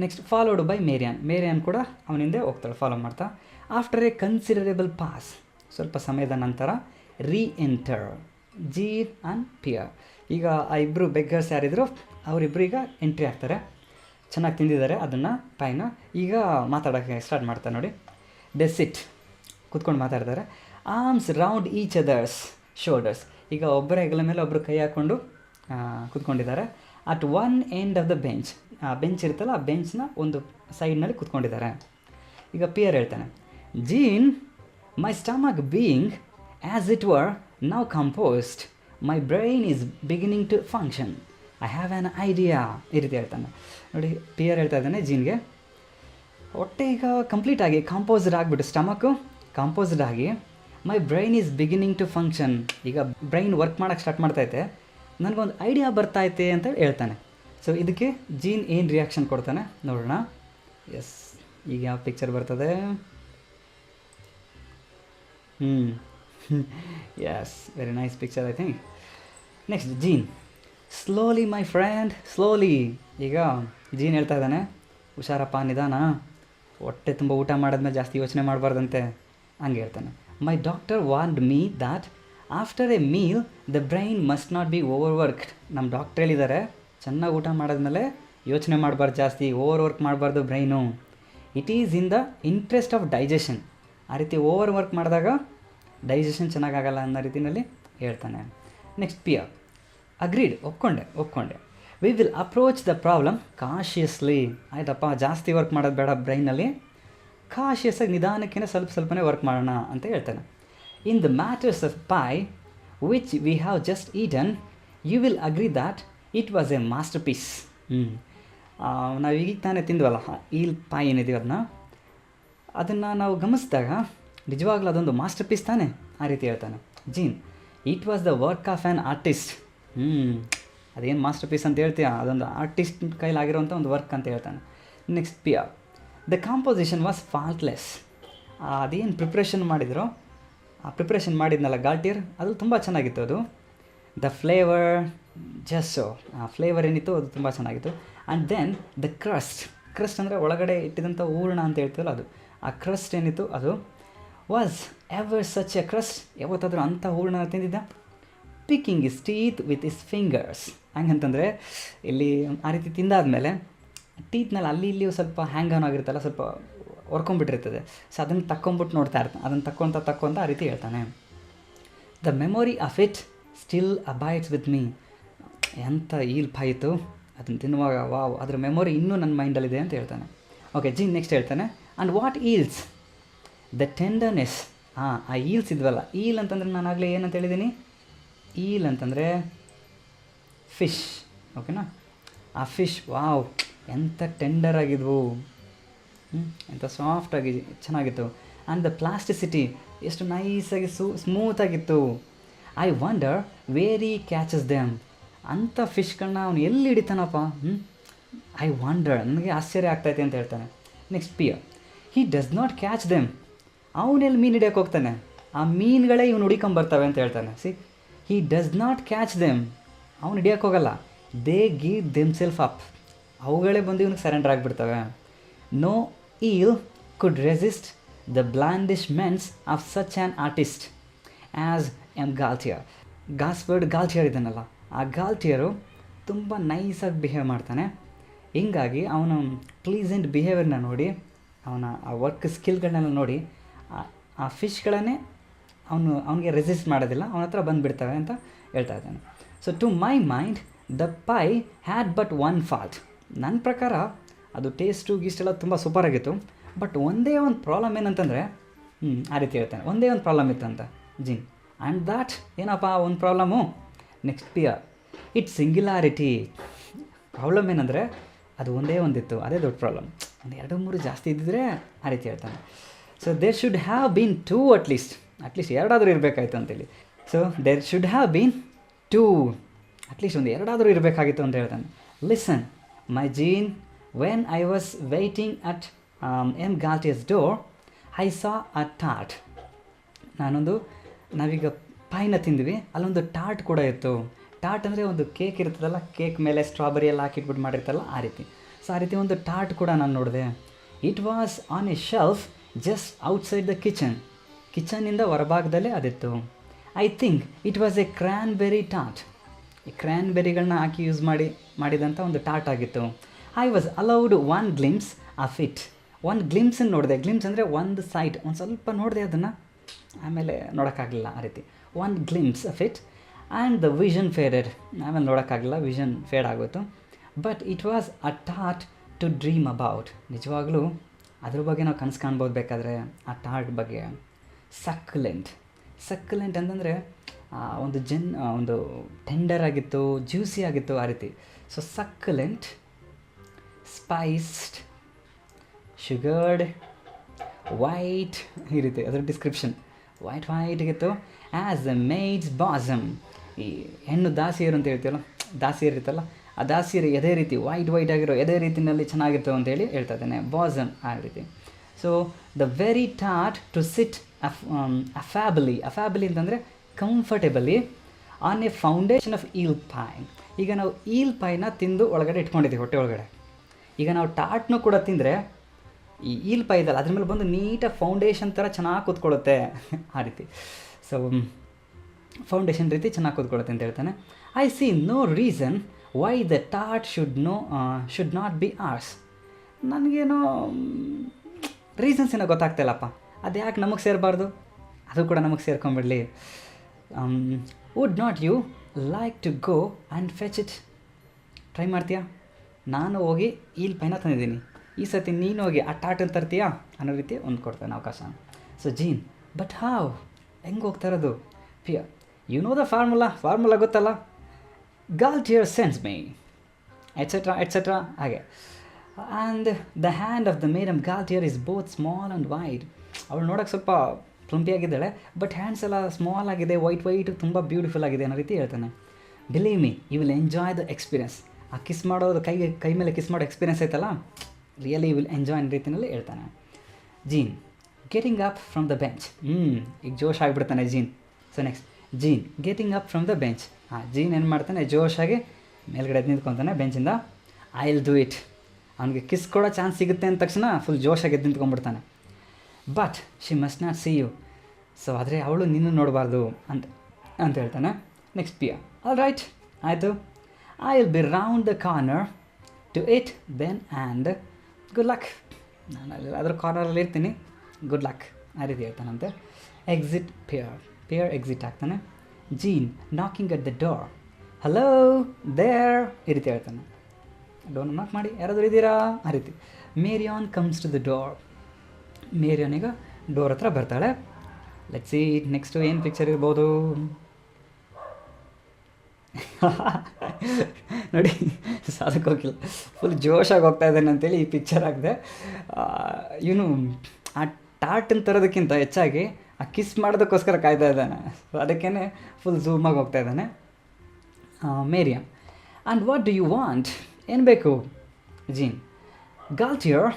ನೆಕ್ಸ್ಟ್ ಫಾಲೋಡ್ ಬೈ ಮೇರಿಯನ್ ಕೂಡ ಅವನಿಂದೆ ಹೋಗ್ತಾಳೆ ಫಾಲೋ ಮಾಡ್ತಾ. ಆಫ್ಟರ್ ಎ ಕನ್ಸಿಡರೇಬಲ್ ಪಾಸ್, ಸ್ವಲ್ಪ ಸಮಯದ ನಂತರ ಎಂಟರ್ ಜೀನ್ ಆ್ಯಂಡ್ ಪಿಯರ್. ಈಗ ಆ ಇಬ್ಬರು ಬೆಗ್ಗರ್ಸ್ ಯಾರಿದ್ರು ಅವರಿಬ್ಬರು ಈಗ ಎಂಟ್ರಿ ಆಗ್ತಾರೆ. ಚೆನ್ನಾಗಿ ತಿಂದಿದ್ದಾರೆ ಅದನ್ನು ಪೈನ. ಈಗ ಮಾತಾಡೋಕ್ಕೆ ಸ್ಟಾರ್ಟ್ ಮಾಡ್ತಾರೆ. ನೋಡಿ, ದೆ ಸಿಟ್, ಕೂತ್ಕೊಂಡು ಮಾತಾಡ್ತಾರೆ. Arms round each other's shoulders. ಈಗ ಒಬ್ಬರ ಹೆಗಲ ಮೇಲೆ ಒಬ್ಬರು ಕೈ ಹಾಕ್ಕೊಂಡು ಕೂತ್ಕೊಂಡಿದ್ದಾರೆ. At one end of the bench, ಆ ಬೆಂಚ್ ಇರುತ್ತಲ್ಲ, ಆ ಬೆಂಚ್ನ ಒಂದು ಸೈಡ್ನಲ್ಲಿ ಕೂತ್ಕೊಂಡಿದ್ದಾರೆ. ಈಗ ಪಿಯರ್ ಹೇಳ್ತಾನೆ, Jean, my stomach being as it were now composed, my brain is beginning to function, I have an idea. ಈ ರೀತಿ ಹೇಳ್ತಾನೆ. ನೋಡಿ, ಪಿಯರ್ ಹೇಳ್ತಾ ಇದ್ದಾನೆ ಜೀನ್ಗೆ, ಹೊಟ್ಟೆ ಈಗ ಕಂಪ್ಲೀಟಾಗಿ ಕಂಪೋಸ್ಡ್ ಆಗಿಬಿಟ್ಟು, ಸ್ಟಮಕ್ಕು ಕಂಪೋಸ್ಡ್ ಆಗಿ, my brain is beginning to function, ಈಗ ಬ್ರೈನ್ ವರ್ಕ್ ಮಾಡೋಕ್ಕೆ ಸ್ಟಾರ್ಟ್ ಮಾಡ್ತೈತೆ, ನನಗೊಂದು ಐಡಿಯಾ ಬರ್ತೈತೆ ಅಂತ ಹೇಳ್ತಾನೆ. ಸೊ ಇದಕ್ಕೆ ಜೀನ್ ಏನು ರಿಯಾಕ್ಷನ್ ಕೊಡ್ತಾನೆ ನೋಡೋಣ. ಎಸ್, ಈಗ ಯಾವ ಪಿಕ್ಚರ್ ಬರ್ತದೆ? Yes, very nice picture I think. Next Jean, slowly my friend slowly. ಈಗ ಜೀನ್ ಹೇಳ್ತಾ ಇದ್ದಾನೆ, ಹುಷಾರಪ್ಪ ನಿಧಾನ, ಹೊಟ್ಟೆ ತುಂಬ ಊಟ ಮಾಡಿದ್ಮೇಲೆ ಜಾಸ್ತಿ ಯೋಚನೆ ಮಾಡಬಾರ್ದಂತೆ ಹಂಗೆ ಹೇಳ್ತಾನೆ. My doctor warned me that after a meal the brain must not be overworked. ನಮ್ಮ ಡಾಕ್ಟ್ರ್ ಹೇಳಿದ್ದಾರೆ, ಚೆನ್ನಾಗಿ ಊಟ ಮಾಡಿದ್ಮೇಲೆ ಯೋಚನೆ ಮಾಡಬಾರ್ದು, ಜಾಸ್ತಿ ಓವರ್ ವರ್ಕ್ ಮಾಡಬಾರ್ದು brain. It is in the interest of digestion. ಆ ರೀತಿ ಓವರ್ ವರ್ಕ್ ಮಾಡಿದಾಗ ಡೈಜೆಷನ್ ಚೆನ್ನಾಗಾಗಲ್ಲ ಅನ್ನೋ ರೀತಿಯಲ್ಲಿ ಹೇಳ್ತಾನೆ. ನೆಕ್ಸ್ಟ್ ಪಿಯರ್ ಅಗ್ರೀಡ್, ಒಪ್ಕೊಂಡೆ. We will approach the problem cautiously. ಆಯ್ತಪ್ಪ, ಜಾಸ್ತಿ ವರ್ಕ್ ಮಾಡೋದು ಬೇಡ ಬ್ರೈನಲ್ಲಿ, ಕಾಶಿಯಸ್ಸಾಗಿ ನಿಧಾನಕ್ಕೆ ಸ್ವಲ್ಪನೇ ವರ್ಕ್ ಮಾಡೋಣ ಅಂತ ಹೇಳ್ತಾನೆ. In the matters of pie which we have just eaten you will agree that it was a master piece. ನಾವು ಈಗ ತಾನೇ ತಿಂದ್ವಲ್ಲ ಈಲ್ ಪಾಯ್ ಏನಿದೆಯೋ ಅದನ್ನು ನಾವು ಗಮನಿಸಿದಾಗ ನಿಜವಾಗ್ಲೂ ಅದೊಂದು ಮಾಸ್ಟರ್ ಪೀಸ್ ತಾನೇ, ಆ ರೀತಿ ಹೇಳ್ತಾನೆ. Jean, it was the work of an artist. ಅದೇನು ಮಾಸ್ಟರ್ ಪೀಸ್ ಅಂತ ಹೇಳ್ತೀಯ, ಅದೊಂದು ಆರ್ಟಿಸ್ಟ್ ಕೈಲಾಗಿರೋಂಥ ಒಂದು ವರ್ಕ್ ಅಂತ ಹೇಳ್ತಾನೆ. Next Pierre the composition was faultless. ಅದೇನು ಪ್ರಿಪ್ರೇಷನ್ ಮಾಡಿದ್ರು, ಆ ಪ್ರಿಪ್ರೇಷನ್ ಮಾಡಿದ್ನಲ್ಲ ಗಾಲ್ಟಿಯರ್, ಅದು ತುಂಬ ಚೆನ್ನಾಗಿತ್ತು. ಅದು ದ ಫ್ಲೇವರ್ ಜಸ್ಸು, ಆ ಫ್ಲೇವರ್ ಏನಿತ್ತು ಅದು ತುಂಬ ಚೆನ್ನಾಗಿತ್ತು. ಆ್ಯಂಡ್ ದೆನ್ ದ ಕ್ರಸ್ಟ್ ಅಂದರೆ ಒಳಗಡೆ ಇಟ್ಟಿದಂಥ ಹೂರ್ಣ ಅಂತ ಹೇಳ್ತೀವಲ್ಲ ಅದು, ಆ ಕ್ರಸ್ಟ್ ಏನಿತ್ತು ಅದು was ever such a crust. ಯಾವತ್ತಾದರೂ ಅಂಥ ಹೂರ್ಣ ತಿಂದಿದ್ದ. Picking his teeth with his fingers. ಹಂಗಂತಂದರೆ ಇಲ್ಲಿ ಆ ರೀತಿ ತಿಂದಾದಮೇಲೆ ಟೀತ್ನಲ್ಲಿ ಅಲ್ಲಿ ಇಲ್ಲಿ ಸ್ವಲ್ಪ ಹ್ಯಾಂಗ್ ಆನ್ ಆಗಿರುತ್ತಲ್ಲ, ಸ್ವಲ್ಪ ಹೊರ್ಕೊಂಬಿಟ್ಟಿರ್ತದೆ. ಸೊ ಅದನ್ನು ತಕ್ಕೊಂಬಿಟ್ಟು ನೋಡ್ತಾ ಇರ್ತಾನೆ, ಅದನ್ನು ತಕ್ಕೊಂತ ಆ ರೀತಿ ಹೇಳ್ತಾನೆ. The memory of it still abides with me. ಎಂಥ ಈಲ್ ಪಾಯಿತು ಅದನ್ನು ತಿನ್ನುವಾಗ, ವಾವ್, ಅದರ ಮೆಮೊರಿ ಇನ್ನೂ ನನ್ನ ಮೈಂಡಲ್ಲಿದೆ ಅಂತ ಹೇಳ್ತಾನೆ. ಓಕೆ, ಜೀನ್ ನೆಕ್ಸ್ಟ್ ಹೇಳ್ತಾನೆ. And what eels the tenderness. ಆ ಈಲ್ಸ್ ಇದ್ವಲ್ಲ, ಈಲ್ ಅಂತಂದರೆ ನಾನು ಆಗಲೇ ಏನಂತ ಹೇಳಿದ್ದೀನಿ, ಈಲ್ ಅಂತಂದರೆ ಫಿಶ್. ಓಕೆನಾ, ಆ ಫಿಶ್ ವಾವ್ ಎಂಥ ಟೆಂಡರ್ ಆಗಿದ್ವು, ಎಂಥ ಸಾಫ್ಟಾಗಿ ಚೆನ್ನಾಗಿತ್ತು. ಆ್ಯಂಡ್ ದ ಪ್ಲಾಸ್ಟಿಸಿಟಿ ಎಷ್ಟು ನೈಸಾಗಿ ಸ್ಮೂತಾಗಿತ್ತು. I wonder where he catches them. ಅಂಥ ಫಿಶ್ಗಳನ್ನ ಅವನು ಎಲ್ಲಿ ಹಿಡಿತಾನಪ್ಪ. ಐ ವಂಡರ್, ನನಗೆ ಆಶ್ಚರ್ಯ ಆಗ್ತೈತೆ ಅಂತ ಹೇಳ್ತಾನೆ. Next Pierre he does not catch them. ಅವನೆಲ್ಲಿ ಮೀನು ಹಿಡಿಯೋಕೆ ಹೋಗ್ತಾನೆ, ಆ ಮೀನುಗಳೇ ಇವನು ಹುಡಿಕೊಂಬರ್ತವೆ ಅಂತ ಹೇಳ್ತಾನೆ. See, he does not catch them, ಅವನು ಹಿಡಿಯೋಕೆ ಹೋಗಲ್ಲ. ದೇ ಗಿವ್ ದೆಮ್ಸೆಲ್ಫ್ ಅಪ್, ಅವುಗಳೇ ಬಂದು ಇವನಿಗೆ ಸರೆಂಡರ್ ಆಗಿಬಿಡ್ತವೆ. No eel could resist the blandishments of such an artist as M Gaultier. Gaultier ಇದನ್ನಲ್ಲ, ಆ ಗಾಲ್ಟಿಯರು ತುಂಬ ನೈಸಾಗಿ ಬಿಹೇವ್ ಮಾಡ್ತಾನೆ. ಹಿಂಗಾಗಿ ಅವನ ಪ್ಲೀಸೆಂಟ್ ಬಿಹೇವಿಯರ್ನ ನೋಡಿ, ಅವನ ಆ ವರ್ಕ್ ಸ್ಕಿಲ್ಗಳನ್ನೆಲ್ಲ ನೋಡಿ ಆ ಫಿಶ್ಗಳನ್ನೇ ಅವನಿಗೆ ರೆಸಿಸ್ಟ್ ಮಾಡೋದಿಲ್ಲ, ಅವನ ಹತ್ರ ಬಂದುಬಿಡ್ತವೆ ಅಂತ ಹೇಳ್ತಾ ಇದ್ದಾನೆ. So to my mind the pie had but one fault. ನನ್ನ ಪ್ರಕಾರ ಅದು ಟೇಸ್ಟು ಗೀಸ್ಟೆಲ್ಲ ತುಂಬ ಸೂಪರಾಗಿತ್ತು. ಬಟ್ ಒಂದೇ ಒಂದು ಪ್ರಾಬ್ಲಮ್ ಏನಂತಂದರೆ, ಆ ರೀತಿ ಹೇಳ್ತಾನೆ, ಒಂದೇ ಒಂದು ಪ್ರಾಬ್ಲಮ್ ಇತ್ತಂತ ಜಿನ್. ಆ್ಯಂಡ್ ದ್ಯಾಟ್ ಏನಪ್ಪ ಒಂದು problem. Next Pierre it singularity. Problem ಏನಂದರೆ ಅದು ಒಂದೇ ಒಂದಿತ್ತು, ಅದೇ ದೊಡ್ಡ ಪ್ರಾಬ್ಲಮ್. ಒಂದು 2-3 ಜಾಸ್ತಿ ಇದ್ದಿದ್ರೆ ಆ ರೀತಿ ಹೇಳ್ತಾನೆ. So there should have been 2 at least 2 ಇರಬೇಕಾಯ್ತು ಅಂತೇಳಿ. So there should have been 2, at least ಒಂದು 2 ಇರಬೇಕಾಗಿತ್ತು ಅಂತ ಹೇಳ್ತಾನೆ. Listen my Jean, when I was waiting at M Gaultier's door I saw a tart. ನಾವೀಗ ಪಾಯ್ನ ತಿಂದ್ವಿ, ಅಲ್ಲೊಂದು ಟಾರ್ಟ್ ಕೂಡ ಇತ್ತು. ಟಾರ್ಟ್ ಅಂದರೆ ಒಂದು ಕೇಕ್ ಇರ್ತದಲ್ಲ, ಕೇಕ್ ಮೇಲೆ ಸ್ಟ್ರಾಬೆರಿ ಎಲ್ಲ ಹಾಕಿಟ್ಬಿಟ್ಟು ಮಾಡಿರ್ತಾರಲ್ಲ ಆ ರೀತಿ. ಸೊ ಆ ರೀತಿ ಒಂದು ಟಾರ್ಟ್ ಕೂಡ ನಾನು ನೋಡಿದೆ. It was on a shelf just outside the ಕಿಚನ್ನಿಂದ ಹೊರಭಾಗದಲ್ಲೇ ಅದಿತ್ತು. I think it was a cranberry tart. ಈ ಕ್ರ್ಯಾನ್ಬೆರಿಗಳನ್ನ ಹಾಕಿ ಯೂಸ್ ಮಾಡಿದಂಥ ಒಂದು ಟಾರ್ಟ್ ಆಗಿತ್ತು. I was allowed 1 glimpse of it. 1 ಗ್ಲಿಮ್ಸನ್ನು ನೋಡಿದೆ. ಗ್ಲಿಮ್ಸ್ ಅಂದರೆ ಒಂದು ಸೈಟ್, ಒಂದು ಸ್ವಲ್ಪ ನೋಡಿದೆ ಅದನ್ನು, ಆಮೇಲೆ ನೋಡೋಕ್ಕಾಗಲಿಲ್ಲ ಆ ರೀತಿ. 1 glimpse of it and the vision faded. ಆಮೇಲೆ ನೋಡೋಕ್ಕಾಗಲಿಲ್ಲ, ವಿಷನ್ ಫೇಡ್ ಆಗೋಯ್ತು. But it was a tart to dream about. ನಿಜವಾಗ್ಲೂ ಅದ್ರ ಬಗ್ಗೆ ನಾವು ಕನಸು ಕಾಣ್ಬೋದು ಬೇಕಾದರೆ ಆ ಟಾರ್ಟ್ ಬಗ್ಗೆ. ಸಕ್ಯುಲೆಂಟ್ ಅಂತಂದರೆ ಒಂದು ಟೆಂಡರ್ ಆಗಿತ್ತು, ಜ್ಯೂಸಿ ಆಗಿತ್ತು ಆ ರೀತಿ. So succulent, spiced, sugared, white, ಈ ರೀತಿ ಅದರ ಡಿಸ್ಕ್ರಿಪ್ಷನ್. ವೈಟ್ಗಿತ್ತು. As the maid's bosom. ಈ ಹೆಣ್ಣು ದಾಸಿಯರು ಅಂತ ಹೇಳ್ತೀವಲ್ಲ, ದಾಸಿಯರು ಇರುತ್ತಲ್ಲ, ಆ ದಾಸಿಯರು ಎದೇ ರೀತಿ ವೈಟ್ ಆಗಿರೋ ಎದೇ ರೀತಿಯಲ್ಲಿ ಚೆನ್ನಾಗಿತ್ತು ಅಂತೇಳಿ ಹೇಳ್ತಾ ಇದ್ದಾನೆ. ಬಾಸಮ್ ಆ ರೀತಿ. So the very tart to sit affably ಅಂತಂದರೆ comfortably on a foundation of eel pie. ಈಗ ನಾವು ಈಲ್ ಪಾಯ್ನ ತಿಂದು ಒಳಗಡೆ ಇಟ್ಕೊಂಡಿದ್ದೀವಿ ಹೊಟ್ಟೆ ಒಳಗಡೆ. ಈಗ ನಾವು ಟಾಟ್ನೂ ಕೂಡ ತಿಂದರೆ ಈ ಈಲ್ ಪೈ ಇದಲ್ಲ ಅದ್ರ ಮೇಲೆ ಬಂದು ನೀಟಾಗಿ ಫೌಂಡೇಶನ್ ಥರ ಚೆನ್ನಾಗಿ ಕೂತ್ಕೊಳ್ಳುತ್ತೆ ಆ ರೀತಿ. ಸೊ ಫೌಂಡೇಶನ್ ರೀತಿ ಚೆನ್ನಾಗಿ ಕೂತ್ಕೊಳ್ಳುತ್ತೆ ಅಂತ ಹೇಳ್ತಾನೆ. I see no reason why the ಟಾಟ್ ಶುಡ್ ನಾಟ್ ಬಿ ಆರ್ಸ್. ನನಗೇನೋ ರೀಸನ್ಸ್ ಏನೋ ಗೊತ್ತಾಗ್ತಾಯಿಲ್ಲಪ್ಪ, ಅದು ಯಾಕೆ ನಮಗೆ ಸೇರಬಾರ್ದು, ಅದು ಕೂಡ ನಮಗೆ ಸೇರ್ಕೊಂಬಿಡಲಿ. Would not you like to go and fetch it. Try ಮಾಡ್ತೀಯಾ? ನಾನು ಹೋಗಿ ಈಲ್ ಪೈನ ತಂದಿದ್ದೀನಿ, ಈ ಸತಿ ನೀನು ಹೋಗಿ ಆ ಟಾಟನ್ನು ತರ್ತೀಯಾ ಅನ್ನೋ ರೀತಿ ಒಂದು ಕೊಡ್ತಾನೆ ಅವಕಾಶ. ಸೊ ಜೀನ್, ಬಟ್ ಹಾವ್, ಹೆಂಗೆ ಹೋಗ್ತಾ ಇರೋದು? ಪಿಯ, ಯು ನೋ ದ ಫಾರ್ಮುಲಾ ಗೊತ್ತಲ್ಲ, ಗಾಲ್ಟಿಯರ್ ಸೆನ್ಸ್ ಮೀ ಎಟ್ಸೆಟ್ರಾ ಹಾಗೆ. And the hand of the madam Gaultier is both small and white. ಅವಳು ನೋಡೋಕ್ಕೆ ಸ್ವಲ್ಪ ಪ್ಲಂಪಿಯಾಗಿದ್ದಾಳೆ, ಬಟ್ ಹ್ಯಾಂಡ್ಸ್ ಎಲ್ಲ ಸ್ಮಾಲ್ ಆಗಿದೆ, ವೈಟ್ ತುಂಬ ಬ್ಯೂಟಿಫುಲ್ ಆಗಿದೆ ಅನ್ನೋ ರೀತಿ ಹೇಳ್ತಾನೆ. Believe me, you will enjoy the experience. ಆ ಕಿಸ್ ಮಾಡೋದು ಕೈ ಮೇಲೆ ಕಿಸ್ ಮಾಡೋ ಎಕ್ಸ್ಪೀರಿಯನ್ಸ್ ಐತಲ್ಲ, ರಿಯಲಿ ವಿಲ್ ಎಂಜಾಯ್ ಅನ್ನೋ ರೀತಿಯಲ್ಲಿ ಹೇಳ್ತಾನೆ. Jean getting up from the bench. ಈಗ ಜೋಶ್ ಆಗಿಬಿಡ್ತಾನೆ Jean. So next Jean getting up from the bench. Jean ಏನು ಮಾಡ್ತಾನೆ, ಜೋಶಾಗಿ ಮೇಲ್ಗಡೆ ಎದ್ದು ನಿಂತ್ಕೊತಾನೆ ಬೆಂಚಿಂದ. I will do it. ಅವನಿಗೆ ಕಿಸ್ ಕೊಡೋ ಚಾನ್ಸ್ ಸಿಗುತ್ತೆ ಅಂದ ತಕ್ಷಣ ಫುಲ್ ಜೋಶಾಗಿ ಎದ್ದು ನಿಂತ್ಕೊಂಡ್ಬಿಡ್ತಾನೆ. But she must not see you. So ಆದರೆ ಅವಳು ನಿನ್ನೂ ನೋಡಬಾರ್ದು ಅಂತ ಹೇಳ್ತಾನೆ. ನೆಕ್ಸ್ಟ್ ಪಿಯ, ಆಲ್ ರೈಟ್, ಆಯಿತು, I will be round the corner to it then and good luck. ನಾನು ಅದ್ರ ಕಾರ್ನರಲ್ಲಿ ಇರ್ತೀನಿ, ಗುಡ್ ಲಕ್ ಆ ರೀತಿ ಹೇಳ್ತಾನಂತೆ. ಎಕ್ಸಿಟ್ ಪಿಯರ್ ಎಕ್ಸಿಟ್ ಆಗ್ತಾನೆ. Jean knocking at the door. Hello there ಈ ರೀತಿ ಹೇಳ್ತಾನೆ. ಡೋರ್ ನಾಕ್ ಮಾಡಿ, ಯಾರಾದರೂ ಇದ್ದೀರಾ ಆ ರೀತಿ. Miriyan comes to the door. Miriyan ಈಗ ಡೋರ್ ಹತ್ರ ಬರ್ತಾಳೆ. ಲೆಟ್ಸ್ ಸಿ ನೆಕ್ಸ್ಟು ಏನು ಪಿಕ್ಚರ್ ಇರ್ಬೋದು ನೋಡಿ. ಸಾಧಕ್ಕೆ ಹೋಗಿಲ್ಲ, ಫುಲ್ ಜೋಶಾಗಿ ಹೋಗ್ತಾ ಇದ್ದಾನೆ ಅಂತೇಳಿ ಈ ಪಿಕ್ಚರ್ ಆಗಿದೆ. ಇವನು ಆ ಟಾಟನ್ನು ತರೋದಕ್ಕಿಂತ ಹೆಚ್ಚಾಗಿ ಆ ಕಿಸ್ ಮಾಡೋದಕ್ಕೋಸ್ಕರ ಕಾಯ್ತಾ ಇದ್ದಾನೆ. ಸೊ ಅದಕ್ಕೇ ಫುಲ್ ಝೂಮಾಗಿ ಹೋಗ್ತಾ ಇದ್ದಾನೆ. Marion, and what do you want? ಏನು ಬೇಕು? Jean, Gaultier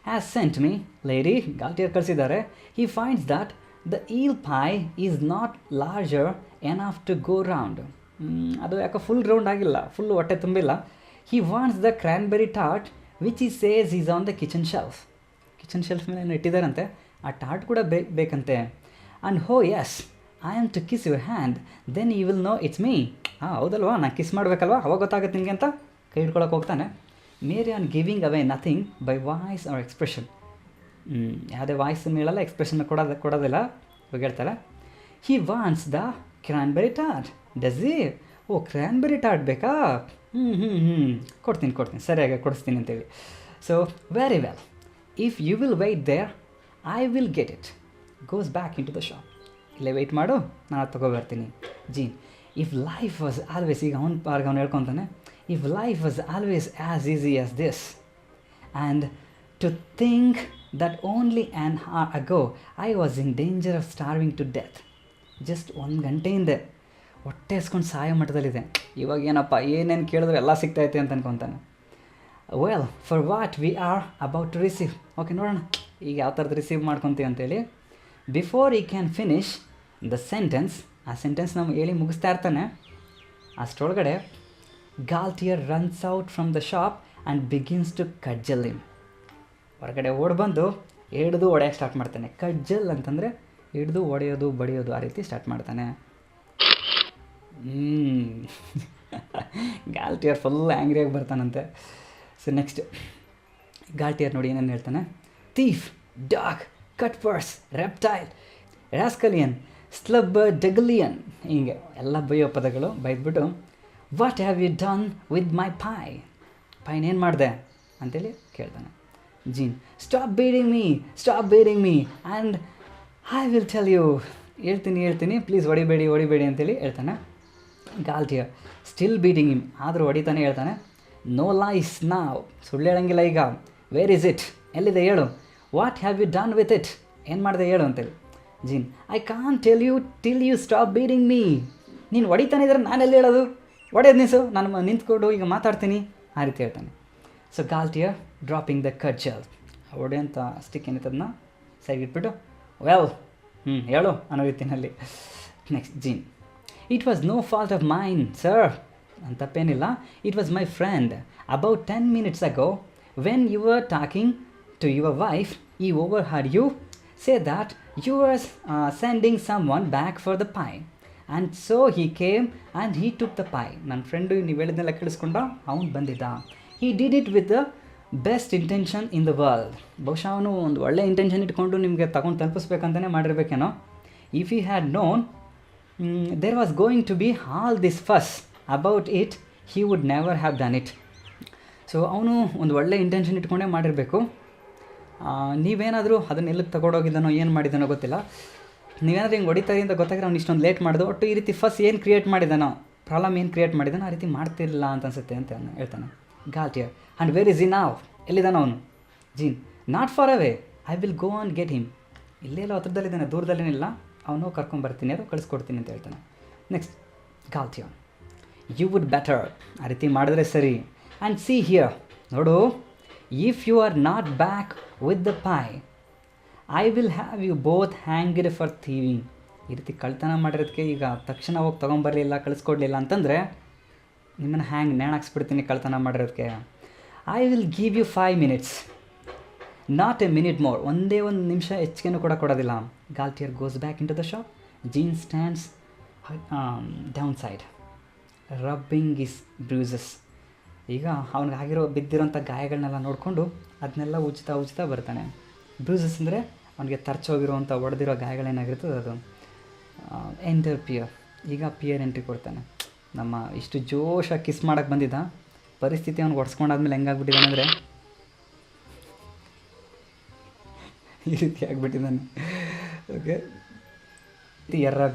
has sent me. Lady, Gaultier ಕಳಿಸಿದ್ದಾರೆ. He finds that the eel pie is not larger enough to go round. ಅದು ಯಾಕೋ ಫುಲ್ ರೌಂಡ್ ಆಗಿಲ್ಲ, ಫುಲ್ ಹೊಟ್ಟೆ ತುಂಬಿಲ್ಲ. He wants the cranberry tart which he says is on the kitchen shelf ಮೇಲೆ ಇಟ್ಟಿದ್ದಾರಂತೆ. ಆ tart ಕೂಡ ಬೇಕಂತೆ. And oh yes, I am to kiss your hand then you will know it's me. ಹೌದಲ್ವಾ, ನಾನು ಕಿಸ್ ಮಾಡಬೇಕಲ್ವಾ, ಅವಾಗ ಗೊತ್ತಾಗುತ್ತೆ ನಿಮಗೆ ಅಂತ ಕೈ ಹಿಡ್ಕೊಳಕ್ಕೆ ಹೋಗ್ತಾನೆ. Marion giving away nothing by voice or expression. ಯಾವುದೇ ವಾಯ್ಸ್ ಹೇಳಲ್ಲ, ಎಕ್ಸ್ಪ್ರೆಷನ್ ಕೊಡೋದಿಲ್ಲ. ಇವಾಗ ಹೇಳ್ತಾರೆ, he wants the cranberry tart. Does he? Oh, cranberry tart ಬೇಕಾ? ಕೊಡ್ತೀನಿ, ಸರಿಯಾಗಿ ಕೊಡಿಸ್ತೀನಿ ಅಂತೇಳಿ. So very well, if you will wait there I will get it. Goes back into the shop. ಇಲ್ಲೇ ವೆಯ್ಟ್ ಮಾಡು, ನಾನು ತೊಗೊಬರ್ತೀನಿ. Jean, if life was always, ಈಗ ಅವ್ನು ಹೇಳ್ಕೊತಾನೆ, if life was always as easy as this and to think that only an hour ago I was in danger of starving to death. Just 1 ಗಂಟೆ ಹಿಂದೆ ಹೊಟ್ಟೆ ಹಸ್ಕೊಂಡು ಸಾಯೋ ಮಟ್ಟದಲ್ಲಿದೆ, ಇವಾಗ ಏನಪ್ಪ ಏನೇನು ಕೇಳಿದ್ರು ಎಲ್ಲ ಸಿಗ್ತೈತೆ ಅಂತ ಅನ್ಕೊತಾನೆ. Well, for what we are about to receive. Okay, ನೋಡೋಣ ಈಗ ಯಾವ ಥರದ್ದು ರಿಸೀವ್ ಮಾಡ್ಕೊತೀವಿ ಅಂತೇಳಿ. Before he can finish the sentence, ಆ ಸೆಂಟೆನ್ಸ್ ನಾವು ಹೇಳಿ ಮುಗಿಸ್ತಾ ಇರ್ತಾನೆ. ಅಷ್ಟರೊಳಗಡೆ Gaultier runs out from the shop and begins to cudgel him. ಹೊರಗಡೆ ಓಡ್ಬಂದು ಹಿಡಿದು ಹೊಡೆಯೋಕ್ಕೆ ಸ್ಟಾರ್ಟ್ ಮಾಡ್ತಾನೆ. ಕಡ್ಜಲ್ ಅಂತಂದರೆ ಹಿಡಿದು ಹೊಡೆಯೋದು ಬಡಿಯೋದು, ಆ ರೀತಿ ಸ್ಟಾರ್ಟ್ ಮಾಡ್ತಾನೆ. ಗಾಲ್ಟಿಯರ್ ಫುಲ್ ಆ್ಯಂಗ್ರಿಯಾಗಿ ಬರ್ತಾನಂತೆ. ಸೊ ನೆಕ್ಸ್ಟ್ ಗಾಲ್ಟಿಯರ್ ನೋಡಿ ಏನೇನು ಹೇಳ್ತಾನೆ. Thief, dog, cutpurse, reptile, rascallion, slubberdegullion, ಹಿಂಗೆ ಎಲ್ಲ ಬೈಯೋ ಪದಗಳು ಬೈದ್ಬಿಟ್ಟು, what have you done with my pie ಏನು ಮಾಡಿದೆ ಅಂತೇಳಿ ಕೇಳ್ತಾನೆ. Jean, stop beating me and I will tell you. ಹೇಳ್ತೀನಿ ಪ್ಲೀಸ್ ಹೊಡಿಬೇಡಿ ಅಂತೇಳಿ ಹೇಳ್ತಾನೆ. ಗಾಲ್ಟಿಯರ್ ಸ್ಟಿಲ್ ಬೀಡಿಂಗ್ ಹಿಮ್, ಆದರೂ ಹೊಡಿತಾನೆ ಹೇಳ್ತಾನೆ. ನೋ ಲೈಸ್ ನಾವ್, ಸುಳ್ಳು ಹೇಳಂಗಿಲ್ಲ ಈಗ. ವೇರ್ ಇಸ್ ಇಟ್, ಎಲ್ಲಿದೆ ಹೇಳು. What have you done with it, ಏನು ಮಾಡಿದೆ ಹೇಳು ಅಂತೇಳಿ. Jean, I can't tell you till you stop beating me. ನೀನು ಹೊಡಿತಾನೆ ಇದ್ರೆ ನಾನೆಲ್ಲಿ ಹೇಳೋದು, ಹೊಡೆಯೋದು ನಿಲ್ಸು, ನಾನು ನಿಂತ್ಕೊಂಡು ಈಗ ಮಾತಾಡ್ತೀನಿ ಆ ರೀತಿ ಹೇಳ್ತಾನೆ. So Gaultier dropping the cudgel, ಹೊಡೆಯೋಂಥ ಸ್ಟಿಕ್ ಏನಿತ್ತದನ್ನ ಸೈಡ್ಗಿಟ್ಬಿಟ್ಟು, ವೆಲ್ ಹೇಳು ಅನ್ನೋ ರೀತಿಯಲ್ಲಿ. Next Jean, it was no fault of mine sir, ಅಂತ ತಪ್ಪೇನಿಲ್ಲ. It was my friend. About 10 minutes ago when you are talking to your wife I overheard you say that you are sending someone back for the pie and so he came and he took the pie. ನನ್ನ friend ನೀವು ಹೇಳಿದ್ನೆಲ್ಲ ಕೇಳಿಸ್ಕೊಂಡ ಅವ್ನು ಬಂದಿದ್ದ. He did it with the best intention in the world. ಬಹುಶಃ ಅವನು ಒಂದು ಒಳ್ಳೆ intention ಇಟ್ಕೊಂಡು ನಿಮಗೆ ತಗೊಂಡು ತಲುಪಿಸ್ಬೇಕಂತಲೇ ಮಾಡಿರ್ಬೇಕೇನೋ. If he had known there was going to be all this fuss about it he would never have done it. So ಅವನು ಒಂದು ಒಳ್ಳೆ ಇಂಟೆನ್ಷನ್ ಇಟ್ಕೊಂಡೇ ಮಾಡಿರಬೇಕು. ನೀವೇನಾದರೂ ಅದನ್ನ ಎಲ್ಲಿಗೆ ತಗೊಂಡೋಗಿದ್ದಾನೋ ಏನು ಮಾಡಿದ್ದಾನೋ ಗೊತ್ತಿಲ್ಲ. ನೀವೇನಾದ್ರೂ ಹಿಂಗೆ ಹೊಡಿತಾರೆ ಅಂತ ಗೊತ್ತಾಗಿರೋ ಅವ್ನು ಇಷ್ಟೊಂದು ಲೇಟ್ ಮಾಡಿದೆ. ಒಟ್ಟು ಈ ರೀತಿ ಫಸ್ಟ್ ಏನು ಕ್ರಿಯೇಟ್ ಮಾಡಿದಾನೋ, ಪ್ರಾಬ್ಲಮ್ ಏನು ಕ್ರಿಯೇಟ್ ಮಾಡಿದಾನೋ ಆ ರೀತಿ ಮಾಡ್ತಿರಲಿಲ್ಲ ಅಂತ ಅನಿಸುತ್ತೆ ಅಂತ ಹೇಳ್ತಾನೆ. Gaultier and where is in now, ಎಲ್ಲಿದ್ದಾನ ಅವನು? Jean not far away, I will go on get him. ಇಲ್ಲೆಲ್ಲ ಹತ್ರದಲ್ಲಿದ್ದಾನೆ, ದೂರದಲ್ಲೇನಿಲ್ಲ, ಅವನು ಕರ್ಕೊಂಬರ್ತೀನಿ, ಅದು ಕಳಿಸ್ಕೊಡ್ತೀನಿ ಅಂತ ಹೇಳ್ತಾನೆ. Next Gaultier, you would better, ಆ ರೀತಿ ಮಾಡಿದ್ರೆ ಸರಿ. ಆ್ಯಂಡ್ ಸಿ ಹಿಯರ್, ನೋಡು, if you are not back with the pie I will have you both hanged for thieving. ಈ ರೀತಿ ಕಳ್ತನ ಮಾಡಿರೋದಕ್ಕೆ ಈಗ ತಕ್ಷಣ ಹೋಗಿ ತೊಗೊಂಬರಲಿಲ್ಲ, ಕಳಿಸ್ಕೊಡ್ಲಿಲ್ಲ ಅಂತಂದರೆ ನಿಮ್ಮನ್ನು ಹ್ಯಾಂಗ್ ನೇಣಾಕ್ಸ್ಬಿಡ್ತೀನಿ ಕಳ್ತನ ಮಾಡಿರೋದಕ್ಕೆ. I will give you 5 minutes, not a minute more, ಒಂದೇ ಒಂದು ನಿಮಿಷ ಹೆಚ್ಚಿಗೆನೂ ಕೂಡ ಕೊಡೋದಿಲ್ಲ. Gaultier goes back into the shop. Jean stands down side rubbing his bruises. ಈಗ ಅವ್ನಿಗೆ ಬಿದ್ದಿರೋಂಥ ಗಾಯಗಳನ್ನೆಲ್ಲ ನೋಡಿಕೊಂಡು ಅದನ್ನೆಲ್ಲ ಉಜ್ತಾ ಬರ್ತಾನೆ. ಬ್ರೂಸಸ್ ಅಂದರೆ ಅವನಿಗೆ ತರ್ಚೋಗಿರೋವಂಥ ಹೊಡೆದಿರೋ ಗಾಯಗಳೇನಾಗಿರ್ತದೆ ಅದು. ಎಂಟರ್ ಪಿಯರ್, ಈಗ ಪಿಯರ್ ಎಂಟ್ರಿ ಕೊಡ್ತಾನೆ. ನಮ್ಮ ಇಷ್ಟು ಜೋಶಾಗಿ ಕಿಸ್ ಮಾಡೋಕ್ಕೆ ಬಂದಿದ್ದ ಪರಿಸ್ಥಿತಿ ಅವ್ನಿಗೆ ಹೊಡ್ಸ್ಕೊಂಡಾದ್ಮೇಲೆ ಹೆಂಗಾಗ್ಬಿಟ್ಟಿದ್ದಾನೆ ಅಂದರೆ ಈ ರೀತಿ ಆಗಿಬಿಟ್ಟಿದ್ದಾನೆ. ಓಕೆ,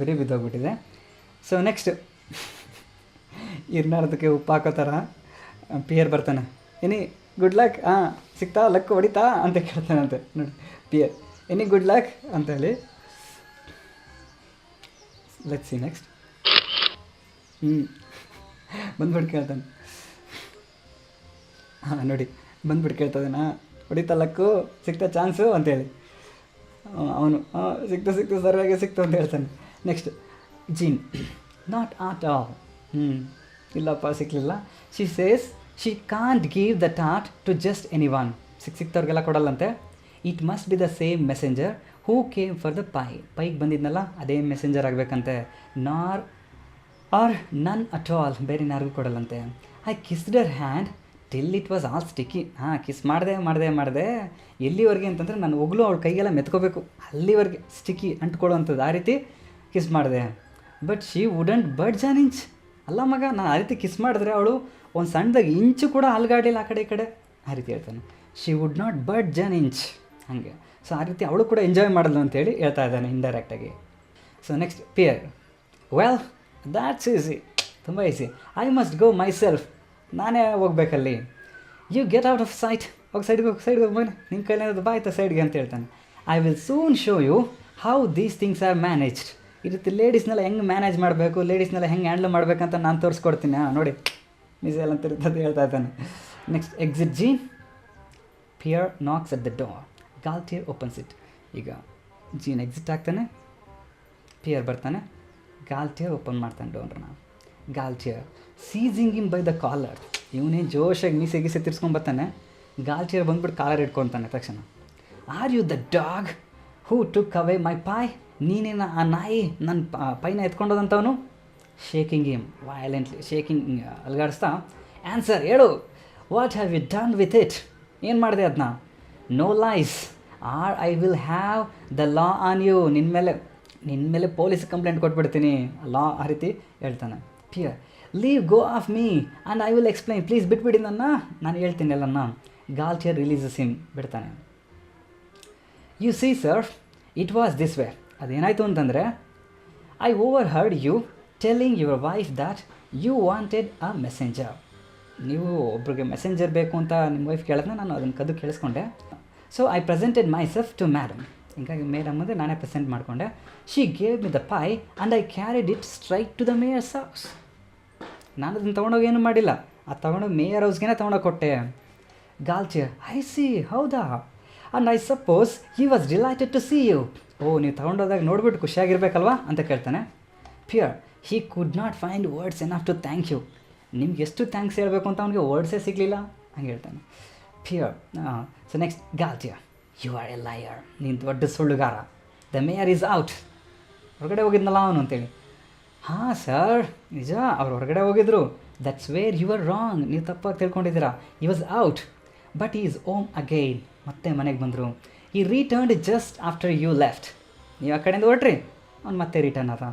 ಬೇರೆ ಬಿದ್ದೋಗ್ಬಿಟ್ಟಿದೆ. ಸೊ ನೆಕ್ಸ್ಟ್ ಇರ್ನಾರ್ದಕ್ಕೆ ಉಪ್ಪು ಹಾಕೋ ಥರ ಪಿಯರ್ ಬರ್ತಾನೆ. ಎನಿ ಗುಡ್ ಲಕ್, ಸಿಗ್ತಾ ಲಕ್ ಹೊಡಿತಾ ಅಂತ ಕೇಳ್ತಾನಂತೆ. ನೋಡಿ ಪಿಯರ್, ಎನಿ ಗುಡ್ ಲಕ್ ಅಂತ ಹೇಳಿ. Let's see next. ಬಂದ್ಬಿಟ್ಟು ಕೇಳ್ತಾನೆ. ನೋಡಿ ಬಂದ್ಬಿಟ್ಟು ಕೇಳ್ತದೇನಾ, ಹೊಡಿತಾ ಲಕ್ಕು, ಸಿಗ್ತಾ ಚಾನ್ಸು ಅಂತೇಳಿ. ಅವನು ಸಿಕ್ತು ಸರಿಯಾಗಿ ಸಿಕ್ತು ಅಂತ ಹೇಳ್ತಾನೆ. Next Jean, not at all, ಇಲ್ಲಪ್ಪ ಸಿಕ್ಕಲಿಲ್ಲ. She says she can't give the ಟಾಟ್ ಟು ಜಸ್ಟ್ ಎನಿ ಒನ್. ಸಿಕ್ತವ್ರಿಗೆಲ್ಲ ಕೊಡಲ್ಲಂತೆ. It must be the same messenger who came for the ಪೈಗೆ ಬಂದಿದ್ನಲ್ಲ ಅದೇ ಮೆಸೆಂಜರ್ ಆಗಬೇಕಂತೆ. ಆರ್ ನನ್ ಅಟ್ ಆಲ್, ಬೇರೆ ಯಾರಿಗೂ ಕೊಡಲ್ಲಂತೆ. I kissed her hand till it was all sticky. Kiss ಮಾಡಿದೆ ಎಲ್ಲಿವರೆಗೆ ಅಂತಂದರೆ ನಾನು ಹೋಗ್ಲೂ ಅವಳ ಕೈಗೆಲ್ಲ ಮೆತ್ಕೋಬೇಕು, ಅಲ್ಲಿವರೆಗೆ ಸ್ಟಿಕ್ಕಿ ಅಂಟ್ಕೊಳ್ಳೋವಂಥದ್ದು, ಆ ರೀತಿ ಕಿಸ್ ಮಾಡಿದೆ. But she wouldn't budge an inch. ಅಲ್ಲ ಮಗ, ನಾನು ಆ ರೀತಿ ಕಿಸ್ ಮಾಡಿದ್ರೆ ಅವಳು ಒಂದು ಸಣ್ಣದಾಗಿ ಇಂಚು ಕೂಡ ಅಲ್ಗಾಡಿಲ್ಲ ಆ ಕಡೆ ಆ ರೀತಿ ಹೇಳ್ತಾನೆ. She would not budge an inch, ಹಾಗೆ. ಸೊ ಆ ರೀತಿ ಅವಳು ಕೂಡ ಎಂಜಾಯ್ ಮಾಡಲು ಅಂತೇಳಿ ಹೇಳ್ತಾ ಇದ್ದಾನೆ ಇಂಡೈರೆಕ್ಟಾಗಿ. So next Pierre, well that's easy, ತುಂಬ easy. I must go myself, ನಾನೇ ಹೋಗ್ಬೇಕಲ್ಲಿ. You get out of sight, ಹೋಗಿ ಸೈಡ್ಗೆ ಹೋಗಿ ಮನೆ, ನಿಮ್ಮ ಕೈಲೇನಾದ್ರು ಬಾಯ್ತಾ ಸೈಡ್ಗೆ ಅಂತ ಹೇಳ್ತಾನೆ. I will soon show you how these things are managed. ಈ ರೀತಿ ಲೇಡೀಸ್ನೆಲ್ಲ ಹೆಂಗೆ ಮ್ಯಾನೇಜ್ ಮಾಡಬೇಕು, ಲೇಡೀಸ್ನೆಲ್ಲ ಹೆಂಗೆ ಹ್ಯಾಂಡ್ಲ್ ಮಾಡಬೇಕಂತ ನಾನು ತೋರಿಸ್ಕೊಡ್ತೀನಿ. ನೋಡಿ ಮಿಸೆಲ್ ಅಂತ ಇರ್ತದೆ ಹೇಳ್ತಾ ಇದ್ದಾನೆ. Next exit Jean. Pierre knocks at the door. Gaultier opens it. ಈಗ ಜೀನ್ ಎಕ್ಸಿಟ್ ಆಗ್ತಾನೆ, ಪಿಯರ್ ಬರ್ತಾನೆ, ಗಾಲ್ಟಿಯರ್ ಓಪನ್ ಮಾಡ್ತಾನೆ ಡೋರ್ನ. Gaultier seizing him by the collar. ಇವನೇ ಜೋಶಾಗಿ ಮೀಸೆ ತಿರ್ಸ್ಕೊಂಡು ಬರ್ತಾನೆ. ಗಾಲ್ಟಿಯರ್ ಬಂದ್ಬಿಟ್ಟು ಕಾಲರ್ ಇಟ್ಕೊತಾನೆ ತಕ್ಷಣ. Are you the dog who took away my pie? ನೀನೇನ ಆ ನಾಯಿ ನನ್ನ ಪೈನ ಎತ್ಕೊಂಡೋದಂಥವನು? ಶೇಕಿಂಗ್ ಹಿಮ್ ವಯಲೆಂಟ್ಲಿ, ಅಲ್ಗಾಡಿಸ್ತಾ, ಆನ್ಸರ್ ಹೇಳು, what have you done with it? ಏನು ಮಾಡಿದೆ ಅದನ್ನ? No lies or I will have the law on you. ನಿನ್ನ ಮೇಲೆ ಪೊಲೀಸ್ ಕಂಪ್ಲೇಂಟ್ ಕೊಟ್ಬಿಡ್ತೀನಿ, ಲಾ, ಆ ರೀತಿ ಹೇಳ್ತಾನೆ. Pierre, leave go of me and I will explain, please ಬಿಟ್ಬಿಡಿ ನಾನು ಹೇಳ್ತೀನಿ ಎಲ್ಲನ್ನ. ಗಾಲ್ಟಿಯರ್ ರಿಲೀಸಸ್ ಹಿಮ್, ಬಿಡ್ತಾನೆ. You see sir, it was this way. ಅದೇನಾಯಿತು ಅಂತಂದರೆ, I overheard you telling your wife that you wanted a messenger. ನೀವು ಒಬ್ರಿಗೆ messenger ಬೇಕು ಅಂತ ನಿಮ್ಮ ವೈಫ್ ಕೇಳಿದ್ರೆ ನಾನು ಅದನ್ನು ಕದ್ದು ಕೇಳಿಸ್ಕೊಂಡೆ. So I presented myself to madam. ಹಿಂಗಾಗಿ ಮೇಡಮ್ ಮುಂದೆ ನಾನೇ ಪ್ರೆಸೆಂಟ್ ಮಾಡಿಕೊಂಡೆ. She gave me the pie and I carried it straight to the mayor's house. ನಾನು ಅದನ್ನು ತೊಗೊಂಡೋಗಿ ಏನೂ ಮಾಡಿಲ್ಲ, ಅದು ತೊಗೊಂಡೋಗಿ ಮೇಯರ್ ಹೌಸ್ಗೆ ತೊಗೊಂಡೋಗಿ ಕೊಟ್ಟೆ. ಗಾಲ್ಟಿಯರ್, ಐ ಸಿ, ಹೌದಾ? And I suppose he was delighted to see you. ನೀವು ತೊಗೊಂಡೋದಾಗ ನೋಡ್ಬಿಟ್ಟು ಖುಷಿಯಾಗಿರ್ಬೇಕಲ್ವಾ ಅಂತ ಕೇಳ್ತಾನೆ. Pierre, he could not find words enough to thank you. ನಿಮ್ಗೆ ಎಷ್ಟು ಥ್ಯಾಂಕ್ಸ್ ಹೇಳಬೇಕು ಅಂತ ಅವನಿಗೆ ವರ್ಡ್ಸೇ ಸಿಗಲಿಲ್ಲ ಹಂಗೆ ಹೇಳ್ತಾನೆ. ಫಿಯರ್. So next Gaultier, you are a liar, ನೀನು ದೊಡ್ಡ ಸುಳ್ಳುಗಾರ. ದ ಮೇಯರ್ ಈಸ್ ಔಟ್, ಹೊರಗಡೆ ಹೋಗಿದ್ನಲ್ಲ ಅವನು ಅಂತೇಳಿ. ಹಾಂ ಸರ್, ನಿಜ ಅವ್ರು ಹೊರಗಡೆ ಹೋಗಿದ್ರು. That's where you are wrong, ನೀವು ತಪ್ಪಾಗಿ ತಿಳ್ಕೊಂಡಿದ್ದೀರಾ. He was out but is home again, ಮತ್ತೆ ಮನೆಗೆ ಬಂದರು. He returned just after you left, ನೀವು ಆ ಕಡೆಯಿಂದ ಹೊರಟ್ರಿ, ಅವ್ನು ಮತ್ತೆ ರಿಟರ್ನ್ ಆದ.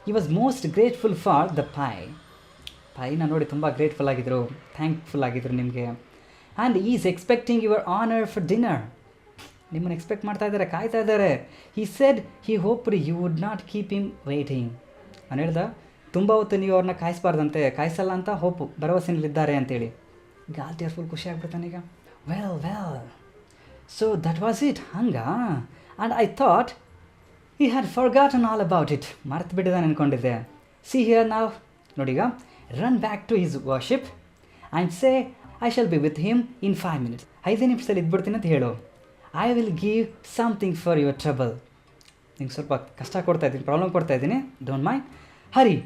He was most grateful for the ಪೈನ ನೋಡಿ ತುಂಬ ಗ್ರೇಟ್ಫುಲ್ ಆಗಿದ್ರು, ಥ್ಯಾಂಕ್ಫುಲ್ ಆಗಿದ್ರು ನಿಮಗೆ. And is expecting your honour for dinner, ನಿಮ್ಮನ್ನು ಎಕ್ಸ್ಪೆಕ್ಟ್ ಮಾಡ್ತಾ ಇದ್ದಾರೆ, ಕಾಯ್ತಾ ಇದ್ದಾರೆ. He said he hoped you would not keep him waiting, ನಾನು ಹೇಳ್ದೆ ತುಂಬ ಹೊತ್ತು ನೀವು ಅವ್ರನ್ನ ಕಾಯಿಸ್ಬಾರ್ದಂತೆ, ಕಾಯಿಸಲ್ಲ ಅಂತ ಹೋಪು ಭರವಸೆಯಲ್ಲಿದ್ದಾರೆ ಅಂತೇಳಿ. ಗಾಲ್ಟಿಯರ್ ಫುಲ್ ಖುಷಿ ಆಗ್ಬಿಡ್ತಾನೀಗ. Well so that was it, ಹಂಗಾ. And I thought he had forgotten all about it, ಮರ್ತು ಬಿಟ್ಟಿದ್ದಾನೆ ಅಂದ್ಕೊಂಡಿದ್ದೆ. ಸಿ ಹಿಯರ್ ನಾವ್, ನೋಡೀಗ, run back to his worship and say I shall be with him in 5 minutes, 5 ನಿಮಿಷದಲ್ಲಿ ಇದ್ಬಿಡ್ತೀನಿ ಅಂತ ಹೇಳು. I will give something for your trouble, ನಿಂಗೆ ಸ್ವಲ್ಪ ಕಷ್ಟ ಕೊಡ್ತಾಯಿದ್ದೀನಿ, ಪ್ರಾಬ್ಲಮ್ ಕೊಡ್ತಾಯಿದ್ದೀನಿ, don't mind, hurry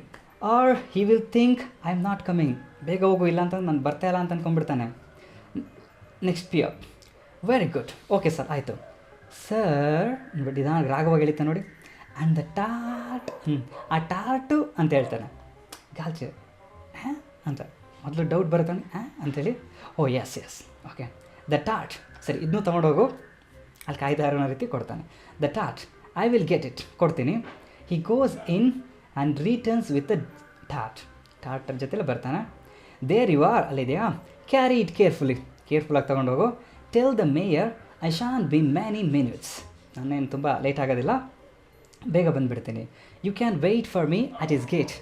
or he will think I am not coming, ಬೇಗ ಹೋಗು, ಇಲ್ಲ ಅಂತ ನಾನು ಬರ್ತಾ ಇಲ್ಲ ಅಂತ ಅಂದ್ಕೊಂಡ್ಬಿಡ್ತಾನೆ. Next Pierre, very good, okay sir, ಆಯಿತು ಸರ್, ಬಟ್ ಇದಾಗಿ ರಾಗವಾಗಿ ಹೇಳ್ತಾ ನೋಡಿ. ಆ್ಯಂಡ್ ದ ಟಾರ್ಟ್, ಆ ಟಾರ್ಟು ಅಂತ ಹೇಳ್ತಾನೆ. ಗಾಲ್ಚೆ ಹಾಂ ಅಂತ ಮೊದಲು ಡೌಟ್ ಬರುತ್ತಾನೆ, ಅಂಥೇಳಿ. Oh yes okay, the tart, ಸರಿ ಇದನ್ನೂ ತೊಗೊಂಡೋಗು, ಅಲ್ಲಿ ಕಾಯ್ದೆ ಇರೋ ರೀತಿ ಕೊಡ್ತಾನೆ. The tart, I will get it, ಕೊಡ್ತೀನಿ. He goes in and returns with the tart ಜೊತೆಲೆ ಬರ್ತಾನೆ. ದೇರ್ ಯು ಆರ್, ಅಲ್ಲಿದೆಯಾ, ಕ್ಯಾರಿ ಇಟ್ ಕೇರ್ಫುಲ್ಲಾಗಿ ತೊಗೊಂಡೋಗು. Tell the mayor I shan't be many minutes, ನಾನೇನು ತುಂಬ ಲೇಟ್ ಆಗೋದಿಲ್ಲ, ಬೇಗ ಬಂದುಬಿಡ್ತೀನಿ. You can wait for me at his gate,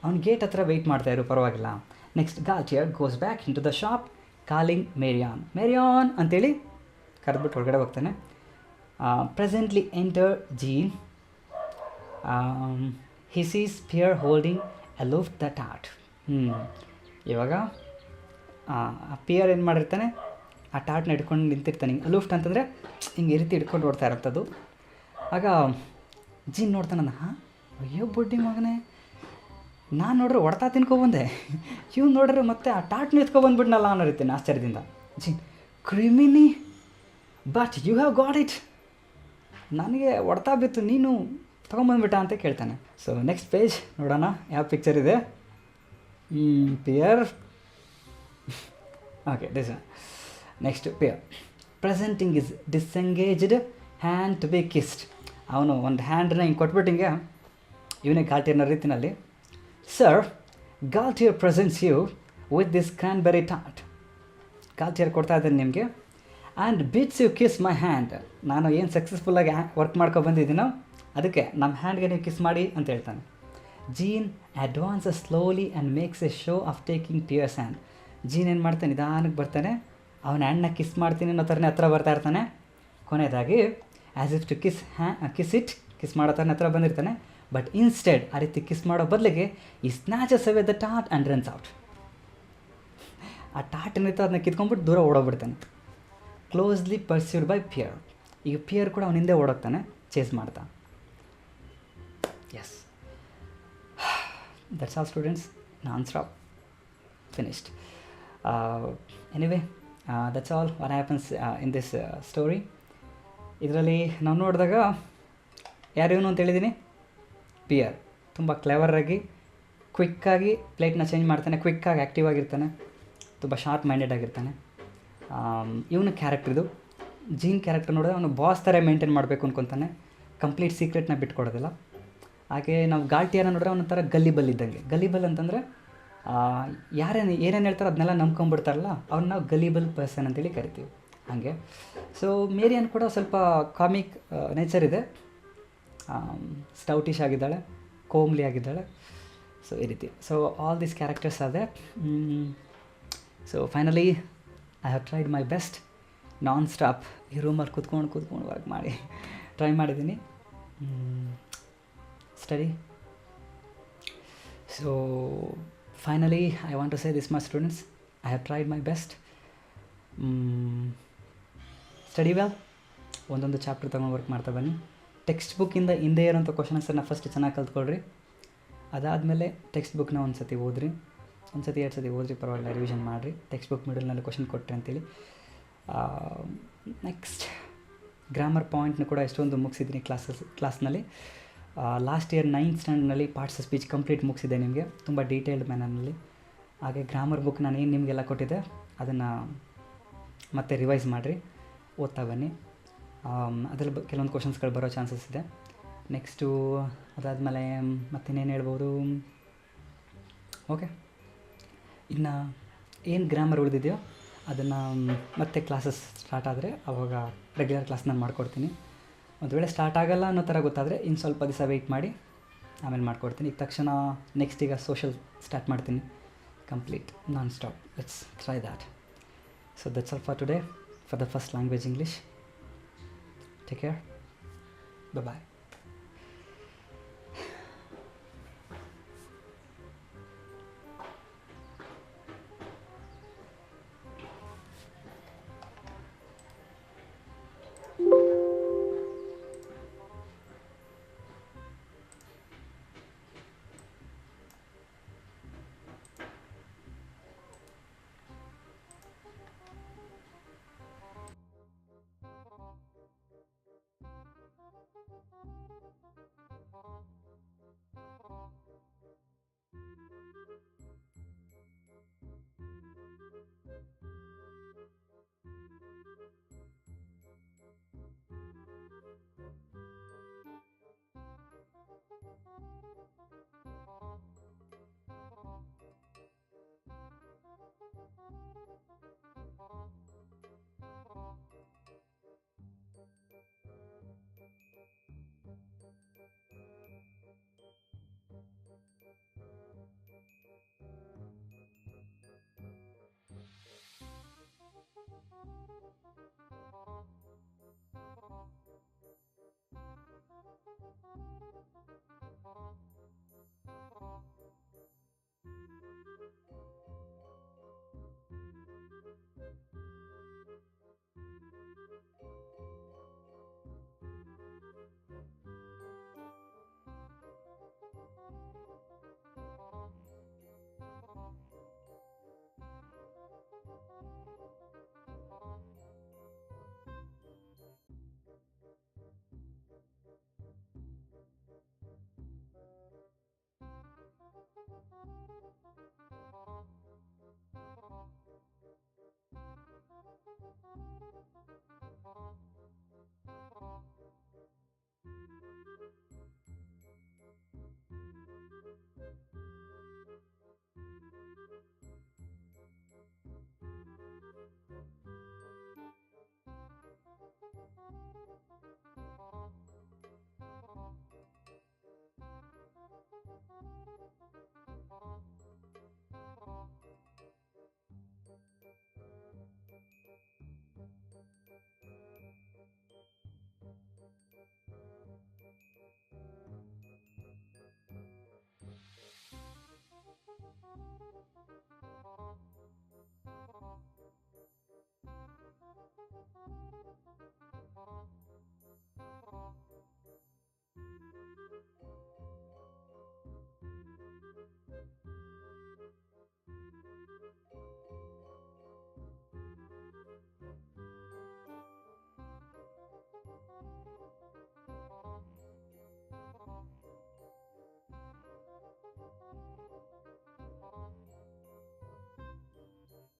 ಅವ್ನು ಗೇಟ್ ಹತ್ರ ವೆಯ್ಟ್ ಮಾಡ್ತಾಯಿರು, ಪರವಾಗಿಲ್ಲ. Next Gaultier goes back into the shop calling Marion ಅಂತೇಳಿ ಕರೆದ್ಬಿಟ್ಟು ಹೊರಗಡೆ ಹೋಗ್ತಾನೆ. Presently enter Jean, he sees Pierre holding aloof the tart. ಇವಾಗ ಪಿಯರ್ ಏನು ಮಾಡಿರ್ತಾನೆ, ಆ ಟಾರ್ಟ್ನ ಹಿಡ್ಕೊಂಡು ನಿಂತಿರ್ತಾನೆ. ಅಲೂಫ್ಟ್ ಅಂತಂದರೆ ಹಿಂಗೆ ಈ ರೀತಿ ಹಿಡ್ಕೊಂಡು ಓಡ್ತಾ ಇರೋಂಥದ್ದು. ಆಗ ಜೀನ್ ನೋಡ್ತಾನಲ್ಲ, ಅಯ್ಯೋ ಬುಡ್ಡಿ ಮಗನೇ, ನಾನು ನೋಡ್ರೆ ಹೊಡ್ತಾ ತಿನ್ಕೊಬಂದೆ, ಇವ್ನು ನೋಡ್ರೆ ಮತ್ತೆ ಆ ಟಾರ್ಟ್ನ ಎತ್ಕೊಬಂದ್ಬಿಟ್ನಲ್ಲ ಅನ್ನೋ ರೀತಿ ಆಶ್ಚರ್ಯದಿಂದ. Jean, criminy, but you have got it, ನನಗೆ ಹೊಡ್ತಾ ಬಿತ್ತು, ನೀನು ತೊಗೊಂಬಂದ್ಬಿಟ್ಟ ಅಂತ ಕೇಳ್ತಾನೆ. ಸೊ ನೆಕ್ಸ್ಟ್ ಪೇಜ್ ನೋಡೋಣ ಯಾವ ಪಿಕ್ಚರ್ ಇದೆ. Pierre, okay this next Pierre presenting his disengaged hand to be kissed. ಅವನು ಒಂದು ಹ್ಯಾಂಡನ್ನ ಹಿಂಗೆ ಕೊಟ್ಬಿಟ್ಟು ಹಿಂಗೆ ಇವನೇ ಗಾಲ್ಟಿಯರ್ನ ರೀತಿನಲ್ಲಿ. Sir, Gaultier presents you with this cranberry tart, Gaultier ಕೊಡ್ತಾ ಇದ್ದಾನೆ ನಿಮಗೆ. And bids you kiss my hand, ನಾನು ಏನು ಸಕ್ಸಸ್ಫುಲ್ಲಾಗಿ ವರ್ಕ್ ಮಾಡ್ಕೊಬಂದಿದ್ದೀನೋ ಅದಕ್ಕೆ ನಮ್ಮ ಹ್ಯಾಂಡ್ಗೆ ನೀವು ಕಿಸ್ ಮಾಡಿ ಅಂತ ಹೇಳ್ತಾನೆ. Jean advances slowly and makes a show of taking Pierre's hand. Jean ಏನು ಮಾಡ್ತಾನೆ, ನಿಧಾನಕ್ಕೆ ಬರ್ತಾನೆ, ಅವನ ಹ್ಯಾಂಡ್ನ ಕಿಸ್ ಮಾಡ್ತೀನಿ ಅನ್ನೋ ಥರನೇ ಹತ್ರ ಬರ್ತಾ ಇರ್ತಾನೆ. ಕೊನೆಯದಾಗಿ ಆ್ಯಸ್ ಇಫ್ ಟು ಕಿಸ್ ಮಾಡೋ ಥರನೇ ಹತ್ರ ಬಂದಿರ್ತಾನೆ. ಬಟ್ ಇನ್ಸ್ಟೆಡ್ ಆ ರೀತಿ ಕಿಸ್ ಮಾಡೋ ಬದಲಿಗೆ ಈ snatches away the tart and runs out. ಆ ಟಾರ್ಟ್ ಏನಿತ್ತು ಅದನ್ನ ಕಿತ್ಕೊಂಡ್ಬಿಟ್ಟು ದೂರ ಓಡೋಗ್ಬಿಡ್ತಾನೆ. ಕ್ಲೋಸ್ಲಿ ಪರ್ಸ್ಯೂಡ್ ಬೈ ಪಿಯರ್, ಈಗ ಪಿಯರ್ ಕೂಡ ಅವನ ಹಿಂದೆ ಓಡೋಗ್ತಾನೆ ಚೇಸ್ ಮಾಡ್ತಾ. Yes, that's all students, non stop, finished. Anyway, that's all what happens in this story. ಇದರಲ್ಲಿ ನಾವು ನೋಡಿದಾಗ ಯಾರು ಇವನು ಅಂತ ಹೇಳಿದ್ದೀನಿ, ಪಿಯರ್ ತುಂಬ ಕ್ಲೆವರಾಗಿ ಕ್ವಿಕ್ಕಾಗಿ ಪ್ಲೇಟ್ನ ಚೇಂಜ್ ಮಾಡ್ತಾನೆ, ಕ್ವಿಕ್ಕಾಗಿ ಆ್ಯಕ್ಟಿವ್ ಆಗಿರ್ತಾನೆ, ತುಂಬ ಶಾರ್ಪ್ ಮೈಂಡೆಡ್ ಆಗಿರ್ತಾನೆ. ಇವನ ಕ್ಯಾರೆಕ್ಟ್ರದು ಜೀನ್ ಕ್ಯಾರೆಕ್ಟರ್ ನೋಡಿದ್ರೆ ಅವನು ಬಾಸ್ ಥರ ಮೇಂಟೈನ್ ಮಾಡಬೇಕು ಅಂದ್ಕೊತಾನೆ, ಕಂಪ್ಲೀಟ್ ಸೀಕ್ರೆಟ್ನ ಬಿಟ್ಕೊಡೋದಿಲ್ಲ. ಹಾಗೆ ನಾವು ಗಾಲ್ಟಿಯರ್ನ ನೋಡಿದ್ರೆ ಅವನೊಂಥರ ಗಲ್ಲಿಬಲ್ ಇದ್ದಂಗೆ. ಗಲ್ಲಿಬಲ್ ಅಂತಂದರೆ ಏನೇನು ಹೇಳ್ತಾರೋ ಅದನ್ನೆಲ್ಲ ನಂಬ್ಕೊಂಡ್ಬಿಡ್ತಾರಲ್ಲ, ಅವ್ರನ್ನ ನಾವು ಗಲಿಬಲ್ ಪರ್ಸನ್ ಅಂತೇಳಿ ಕರಿತೀವಿ. ಹಾಗೆ ಸೊ ಮೇರಿಯನ್ ಕೂಡ ಸ್ವಲ್ಪ ಕಾಮಿಕ್ ನೇಚರ್ ಇದೆ, ಸ್ಟೌಟಿಶ್ ಆಗಿದ್ದಾಳೆ, ಕೋಮ್ಲಿ ಆಗಿದ್ದಾಳೆ. ಸೊ ಈ ರೀತಿ, so all these characters are there. So finally I have tried my best, non stop ಈ ರೂಮಲ್ಲಿ ಕೂತ್ಕೊಂಡು ವರ್ಕ್ ಮಾಡಿ ಟ್ರೈ ಮಾಡಿದ್ದೀನಿ. Study. So finally I want to say this my students, I have tried my best. Study well, ಒಂದೊಂದು chapter ತೊಗೊಂಡು work ಮಾಡ್ತಾ ಬನ್ನಿ. Text ಬುಕ್ಕಿಂದ ಹಿಂದೆ ಇರೋಂಥ ಕ್ವಶನ್ ಆನ್ಸರ್ನ ಫಸ್ಟ್ ಚೆನ್ನಾಗಿ ಕಲ್ತ್ಕೊಳ್ರಿ. ಅದಾದಮೇಲೆ ಟೆಕ್ಸ್ಟ್ ಬುಕ್ನ ಒಂದು ಸತಿ ಓದ್ರಿ, 1 ಸತಿ 2 ಸತಿ ಓದ್ರಿ, ಪರವಾಗಿಲ್ಲ, ರಿವಿಷನ್ ಮಾಡಿರಿ. ಟೆಕ್ಸ್ಟ್ ಬುಕ್ ಮಿಡಲ್ನಲ್ಲಿ ಕ್ವಶನ್ ಕೊಟ್ಟರೆ ಅಂತೇಳಿ ನೆಕ್ಸ್ಟ್ ಗ್ರಾಮರ್ ಪಾಯಿಂಟ್ನ ಕೂಡ ಎಷ್ಟೊಂದು ಮುಗಿಸಿದ್ದೀನಿ ಕ್ಲಾಸ್ನಲ್ಲಿ. ಲಾಸ್ಟ್ ಇಯರ್ 9th ಸ್ಟ್ಯಾಂಡರ್ಡ್ನಲ್ಲಿ ಪಾರ್ಟ್ಸ್ ಆಫ್ ಸ್ಪೀಚ್ ಕಂಪ್ಲೀಟ್ ಮುಗಿಸಿದೆ ನಿಮಗೆ, ತುಂಬ ಡೀಟೇಲ್ಡ್ ಮ್ಯಾನರ್ನಲ್ಲಿ. ಹಾಗೆ ಗ್ರಾಮರ್ ಬುಕ್ ನಾನು ಏನು ನಿಮಗೆಲ್ಲ ಕೊಟ್ಟಿದ್ದೆ ಅದನ್ನು ಮತ್ತೆ ರಿವೈಸ್ ಮಾಡಿರಿ, ಓದ್ತಾ ಬನ್ನಿ. ಅದರಲ್ಲಿ ಕೆಲವೊಂದು ಕ್ವಶನ್ಸ್ಗಳು ಬರೋ ಚಾನ್ಸಸ್ ಇದೆ. ನೆಕ್ಸ್ಟು ಅದಾದಮೇಲೆ ಮತ್ತಿನ್ನೇನು ಹೇಳ್ಬೋದು. ಓಕೆ, ಇನ್ನು ಏನು ಗ್ರಾಮರ್ ಉಳಿದಿದೆಯೋ ಅದನ್ನು ಮತ್ತೆ ಕ್ಲಾಸಸ್ ಸ್ಟಾರ್ಟ್ ಆದರೆ ಆವಾಗ ರೆಗ್ಯುಲರ್ ಕ್ಲಾಸ್ ನಾನು ಮಾಡಿಕೊಡ್ತೀನಿ. ಒಂದು ವೇಳೆ ಸ್ಟಾರ್ಟ್ ಆಗೋಲ್ಲ ಅನ್ನೋ ಥರ ಗೊತ್ತಾದರೆ ಇನ್ನು ಸ್ವಲ್ಪ ದಿವಸ ವೆಯ್ಟ್ ಮಾಡಿ ಆಮೇಲೆ ಮಾಡಿಕೊಡ್ತೀನಿ. ಈಗ ತಕ್ಷಣ ನೆಕ್ಸ್ಟ್ ಈಗ ಸೋಷಲ್ ಸ್ಟಾರ್ಟ್ ಮಾಡ್ತೀನಿ complete non stop. Let's try that. So that's all for today for the first language English. Take care, bye.